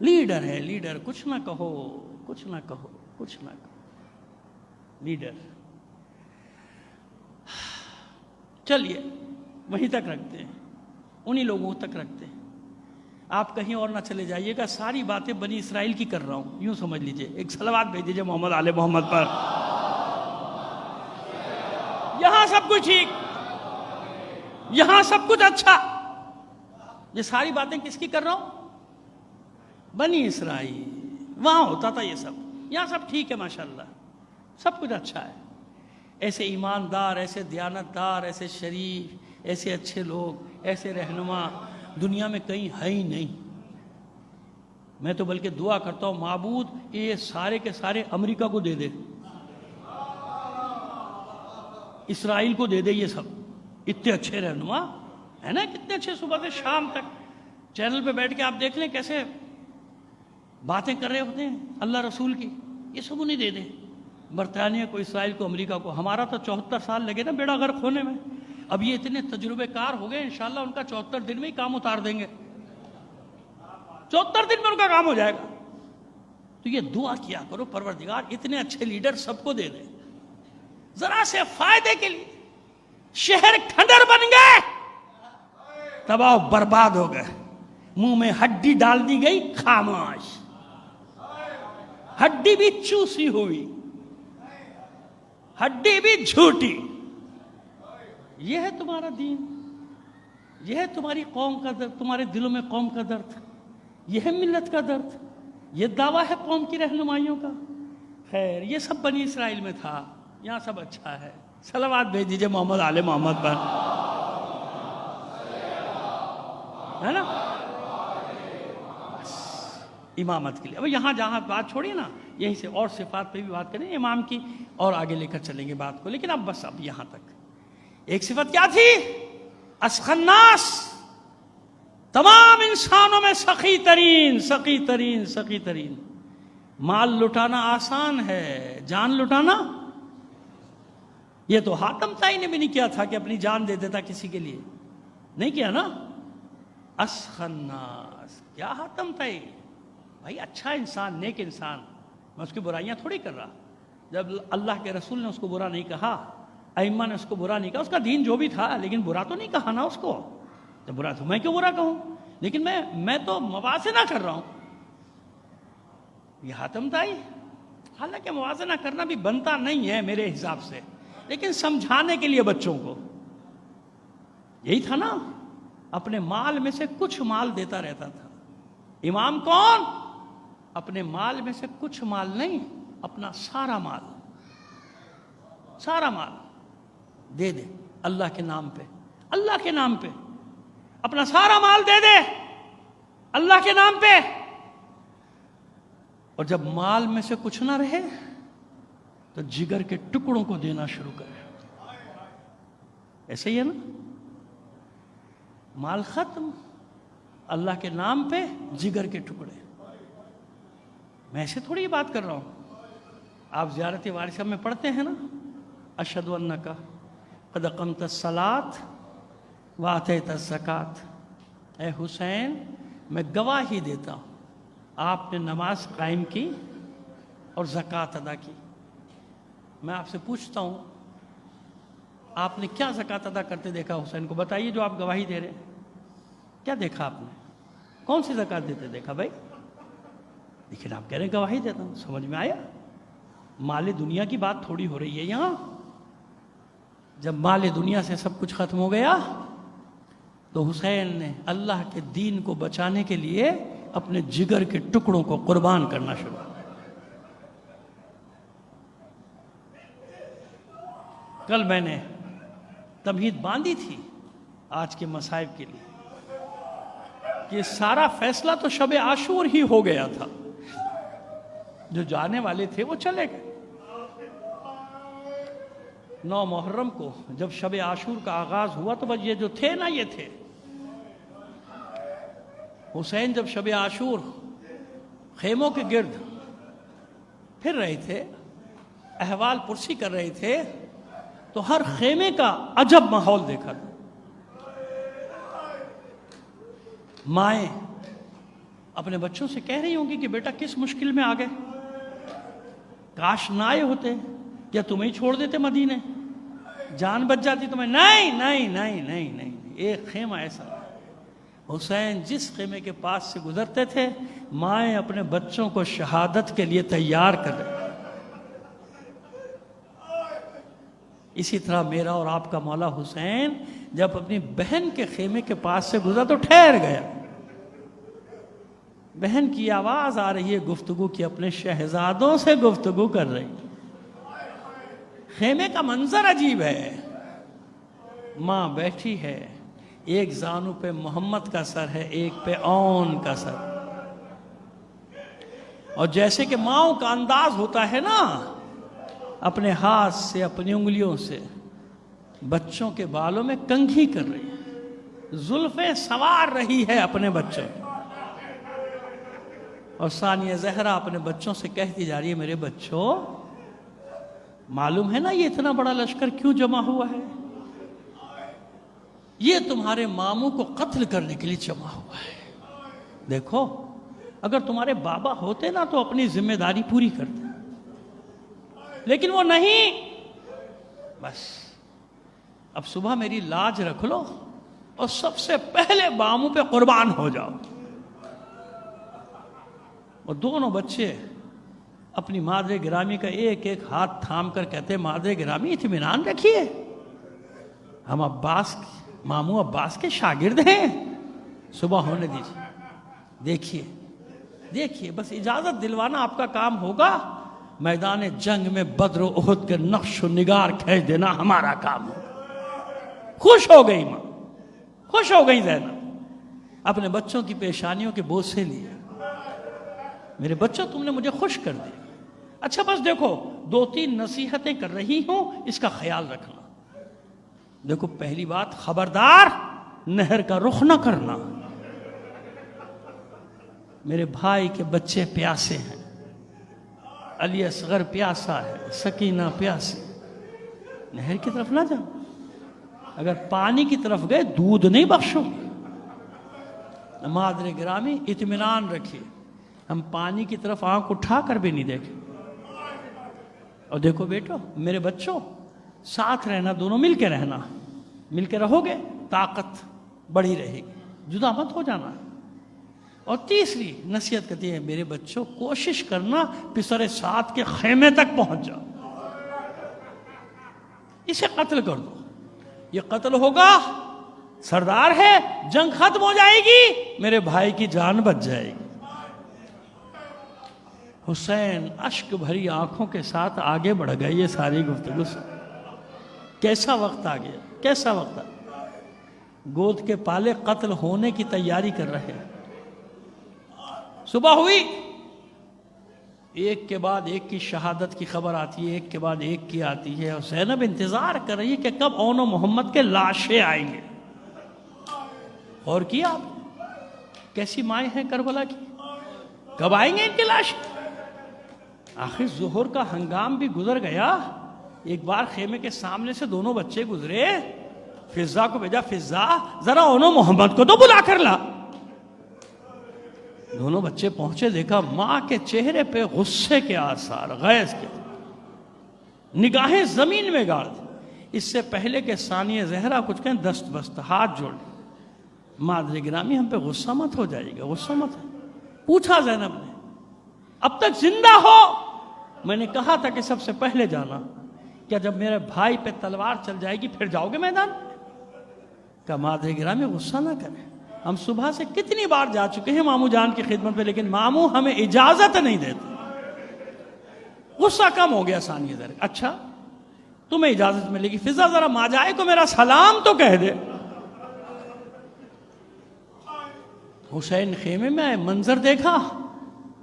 لیڈر ہے لیڈر، کچھ نہ کہو، کچھ نہ کہو، کچھ نہ کہو، لیڈر۔ چلیے وہیں تک رکھتے ہیں، انہی لوگوں تک رکھتے ہیں، آپ کہیں اور نہ چلے جائیے گا، ساری باتیں بنی اسرائیل کی کر رہا ہوں، یوں سمجھ لیجئے۔ ایک صلوات بھیج دیجئے محمد آل محمد پر، یہاں سب کچھ ٹھیک، یہاں سب کچھ اچھا، یہ ساری باتیں کس کی کر رہا ہوں؟ بنی اسرائیل، وہاں ہوتا تھا یہ سب، یہاں سب ٹھیک ہے، ماشاءاللہ سب کچھ اچھا ہے، ایسے ایماندار، ایسے دیانتدار، ایسے شریف، ایسے اچھے لوگ، ایسے رہنما دنیا میں کہیں ہے ہی نہیں۔ میں تو بلکہ دعا کرتا ہوں معبود یہ سارے کے سارے امریکہ کو دے دے، اسرائیل کو دے دے، یہ سب اتنے اچھے رہنما ہے نا، کتنے اچھے، صبح سے شام تک چینل پہ بیٹھ کے آپ دیکھ لیں کیسے باتیں کر رہے ہوتے ہیں اللہ رسول کی، یہ سب انہیں دے دیں، برطانیہ کو، اسرائیل کو، امریکہ کو. ہمارا تو 74 سال لگے نا بیڑا غرق ہونے میں. اب یہ اتنے تجربے کار ہو گئے، انشاءاللہ ان کا 74 دن میں ہی کام اتار دیں گے. 74 دن میں ان کا کام ہو جائے گا. تو یہ دعا کیا کرو پروردگار اتنے اچھے لیڈر سب کو دے دے. ذرا سے فائدے کے لیے شہر کھنڈر بن گئے، تباہ و برباد ہو گئے. منہ میں ہڈی ڈال دی گئی، خاموش. ہڈی بھی چوسی ہوئی، ہڈی بھی جھوٹی. یہ ہے تمہارا دین، یہ ہے تمہاری قوم کا درد، تمہارے دلوں میں قوم کا درد، یہ ہے ملت کا درد، یہ دعویٰ ہے قوم کی رہنمائیوں کا. خیر یہ سب بنی اسرائیل میں تھا، یہاں سب اچھا ہے. صلوات بھیج دیجئے محمد آل محمد پر، ہے نا، امامت کے لیے. اب یہاں جہاں بات چھوڑیے نا، یہیں سے اور صفات پہ بھی بات کریں امام کی، اور آگے لے کر چلیں گے بات کو. لیکن اب بس اب یہاں تک. ایک صفت کیا تھی؟ اسخی الناس، تمام انسانوں میں سخی ترین، سخی ترین، سخی ترین. مال لٹانا آسان ہے، جان لٹانا یہ تو حاتم طائی نے بھی نہیں کیا تھا کہ اپنی جان دے دیتا کسی کے لیے، نہیں کیا نا. اسخی الناس، کیا حاتم طائی بھائی اچھا انسان، نیک انسان، میں اس کی برائیاں تھوڑی کر رہا. جب اللہ کے رسول نے اس کو برا نہیں کہا، ائمہ نے اس کو برا نہیں کہا، اس کا دین جو بھی تھا، لیکن برا تو نہیں کہا نا اس کو. جب برا تو میں کیوں برا کہوں؟ لیکن میں تو موازنہ کر رہا ہوں. یہ حاتم طائی، حالانکہ موازنہ کرنا بھی بنتا نہیں ہے میرے حساب سے، لیکن سمجھانے کے لیے بچوں کو. یہی تھا نا، اپنے مال میں سے کچھ مال دیتا رہتا تھا. امام کون؟ اپنے مال میں سے کچھ مال نہیں، اپنا سارا مال، سارا مال دے دے اللہ کے نام پہ. اللہ کے نام پہ اپنا سارا مال دے دے اللہ کے نام پہ. اور جب مال میں سے کچھ نہ رہے تو جگر کے ٹکڑوں کو دینا شروع کرے. ایسے ہی ہے نا، مال ختم، اللہ کے نام پہ جگر کے ٹکڑے. میں ایسے تھوڑی یہ بات کر رہا ہوں. آپ زیارت وارثہ میں پڑھتے ہیں نا، اشہد انک قد اقمت الصلاۃ وآتیت الزکوٰۃ. اے حسین میں گواہی دیتا ہوں آپ نے نماز قائم کی اور زکوٰۃ ادا کی. میں آپ سے پوچھتا ہوں، آپ نے کیا زکوٰۃ ادا کرتے دیکھا حسین کو؟ بتائیے جو آپ گواہی دے رہے ہیں، کیا دیکھا آپ نے؟ کون سی زکوٰۃ دیتے دیکھا بھائی؟ لیکن آپ کہہ رہے ہیں گواہی دیتا ہوں. سمجھ میں آیا؟ مال دنیا کی بات تھوڑی ہو رہی ہے یہاں. جب مال دنیا سے سب کچھ ختم ہو گیا تو حسین نے اللہ کے دین کو بچانے کے لیے اپنے جگر کے ٹکڑوں کو قربان کرنا شروع کیا. کل میں نے تمہید باندھی تھی آج کے مصائب کے لیے کہ سارا فیصلہ تو شب عاشور ہی ہو گیا تھا. جو جانے والے تھے وہ چلے گئے. 9 محرم کو جب شب عاشور کا آغاز ہوا تو بس یہ جو تھے نا یہ تھے. حسین جب شب عاشور خیموں کے گرد پھر رہے تھے، احوال پرسی کر رہے تھے، تو ہر خیمے کا عجب ماحول دیکھا تھا. مائیں اپنے بچوں سے کہہ رہی ہوں گی کہ بیٹا کس مشکل میں آ گئے، کاش نہ آئے ہوتے، کیا تمہیں چھوڑ دیتے مدینے، جان بچ جاتی تمہیں. نہیں نہیں نہیں نہیں نہیں، ایک خیمہ ایسا. حسین جس خیمے کے پاس سے گزرتے تھے، مائیں اپنے بچوں کو شہادت کے لیے تیار کر رہے. اسی طرح میرا اور آپ کا مولا حسین جب اپنی بہن کے خیمے کے پاس سے گزرا تو ٹھہر گیا. بہن کی آواز آ رہی ہے گفتگو کی، اپنے شہزادوں سے گفتگو کر رہی. خیمے کا منظر عجیب ہے. ماں بیٹھی ہے، ایک زانو پہ محمد کا سر ہے، ایک پہ اون کا سر. اور جیسے کہ ماؤں کا انداز ہوتا ہے نا، اپنے ہاتھ سے اپنی انگلیوں سے بچوں کے بالوں میں کنگھی کر رہی ہے، زلفیں سوار رہی ہے اپنے بچوں. اور ثانیہ زہرا اپنے بچوں سے کہتی جا رہی ہے، میرے بچوں معلوم ہے نا یہ اتنا بڑا لشکر کیوں جمع ہوا ہے؟ یہ تمہارے ماموں کو قتل کرنے کے لیے جمع ہوا ہے۔ دیکھو اگر تمہارے بابا ہوتے نا تو اپنی ذمہ داری پوری کرتے، لیکن وہ نہیں۔ بس اب صبح میری لاج رکھ لو اور سب سے پہلے ماموں پہ قربان ہو جاؤ۔ اور دونوں بچے اپنی مادر گرامی کا ایک ایک ہاتھ تھام کر کہتے، مادر گرامی اطمینان رکھیے، ہم ماموں عباس کے شاگرد ہیں، صبح ہونے دیجیے۔ دیکھیے بس اجازت دلوانا آپ کا کام ہوگا، میدان جنگ میں بدر و احد کے نقش و نگار کھینچ دینا ہمارا کام ہوگا۔ خوش ہو گئی ماں، خوش ہو گئی زینب، اپنے بچوں کی پیشانیوں کے بوسے لیے، میرے بچوں تم نے مجھے خوش کر دیا۔ اچھا بس دیکھو 2-3 نصیحتیں کر رہی ہوں، اس کا خیال رکھنا۔ دیکھو پہلی بات، خبردار نہر کا رخ نہ کرنا، میرے بھائی کے بچے پیاسے ہیں، علی اصغر پیاسا ہے، سکینہ پیاسی، نہر کی طرف نہ جاؤ، اگر پانی کی طرف گئے دودھ نہیں بخشو گے۔ مادر گرامی اطمینان رکھیے، ہم پانی کی طرف آنکھ اٹھا کر بھی نہیں دیکھیں۔ اور دیکھو بیٹو میرے بچوں، ساتھ رہنا، دونوں مل کے رہنا، مل کے رہو گے طاقت بڑھی رہے گی، جدا مت ہو جانا۔ اور تیسری نصیحت کہتی ہے، میرے بچوں کوشش کرنا پسر سعد کے خیمے تک پہنچ جاؤ، اسے قتل کر دو، یہ قتل ہوگا، سردار ہے، جنگ ختم ہو جائے گی، میرے بھائی کی جان بچ جائے گی۔ حسین اشک بھری آنکھوں کے ساتھ آگے بڑھ گئے، یہ ساری گفتگو سے کیسا وقت آ گیا، کیسا وقت آ گیا، گود کے پالے قتل ہونے کی تیاری کر رہے ہیں۔ صبح ہوئی، ایک کے بعد ایک کی شہادت کی خبر آتی ہے، ایک کے بعد ایک کی آتی ہے، اور زینب انتظار کر رہی ہے کہ کب اون و محمد کے لاشیں آئیں گے۔ اور کیا آپ کیسی مائیں ہیں کربلا کی، کب آئیں گے ان کے لاش؟ آخر ظہر کا ہنگام بھی گزر گیا، ایک بار خیمے کے سامنے سے دونوں بچے گزرے، فضا کو بھیجا، فضا ذرا اون و محمد کو تو بلا کر لا۔ دونوں بچے پہنچے، دیکھا ماں کے چہرے پہ غصے کے آثار، غیظ کے، نگاہیں زمین میں گاڑ دی۔ اس سے پہلے کہ ثانیہ زہرا کچھ کہیں، دست بست ہاتھ جوڑ دی، مادر گرامی ہم پہ غصہ مت ہو جائے گا، غصہ مت ہے۔ پوچھا زینب نے، اب تک زندہ ہو؟ میں نے کہا تھا کہ سب سے پہلے جانا، کیا جب میرے بھائی پہ تلوار چل جائے گی پھر جاؤ گے میدان؟ کہ مادر گرامی غصہ نہ کریں، ہم صبح سے کتنی بار جا چکے ہیں ماموں جان کی خدمت پہ، لیکن ماموں ہمیں اجازت نہیں دیتے۔ غصہ کم ہو گیا ثانیہ ذرا، اچھا تمہیں اجازت ملے گی، فضا ذرا ماجائے کو میرا سلام تو کہہ دے۔ حسین خیمے میں آئے، منظر دیکھا،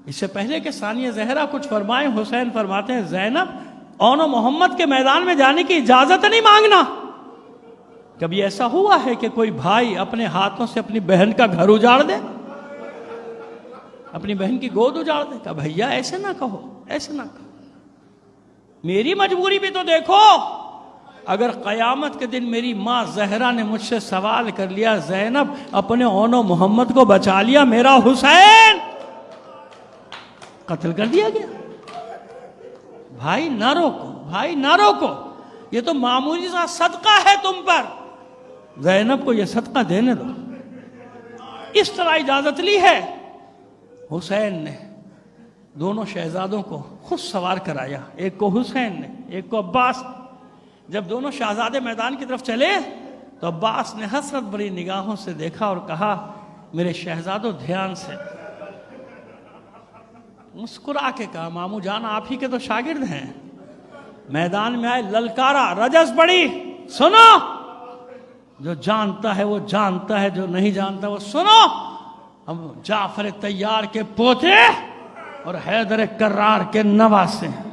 اس سے پہلے کہ ثانیہ زہرا کچھ فرمائیں، حسین فرماتے ہیں، زینب اون و محمد کے میدان میں جانے کی اجازت نہیں مانگنا۔ کبھی ایسا ہوا ہے کہ کوئی بھائی اپنے ہاتھوں سے اپنی بہن کا گھر اجاڑ دے، اپنی بہن کی گود اجاڑ دے؟ کہ بھیا ایسے نہ کہو، ایسے نہ کہو، میری مجبوری بھی تو دیکھو۔ اگر قیامت کے دن میری ماں زہرا نے مجھ سے سوال کر لیا، زینب اپنے اون و محمد کو بچا لیا، میرا حسین قتل کر دیا گیا، بھائی نہ روکو، بھائی نہ روکو، یہ تو معمولی سا صدقہ ہے تم پر، زینب کو یہ صدقہ دینے دو۔ اس طرح اجازت لی ہے۔ حسین نے دونوں شہزادوں کو خود سوار کرایا، ایک کو حسین نے، ایک کو عباس۔ جب دونوں شہزادے میدان کی طرف چلے تو عباس نے حسرت بھری نگاہوں سے دیکھا اور کہا، میرے شہزادوں دھیان سے، مسکرا کے کہا، ماموں جان آپ ہی کے تو شاگرد ہیں۔ میدان میں آئے، للکارا، رجس پڑی، سنو، جو جانتا ہے وہ جانتا ہے، جو نہیں جانتا وہ سنو، ہم جعفر طیار کے پوتے اور حیدر کرار کے نواسے ہیں،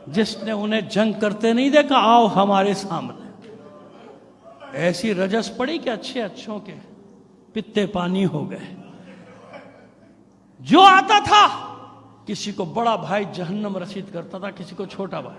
جس نے انہیں جنگ کرتے نہیں دیکھا، آؤ ہمارے سامنے۔ ایسی رجس پڑی کہ اچھے اچھوں کے پتے پانی ہو گئے۔ جو آتا تھا، کسی کو بڑا بھائی جہنم رسید کرتا تھا، کسی کو چھوٹا بھائی،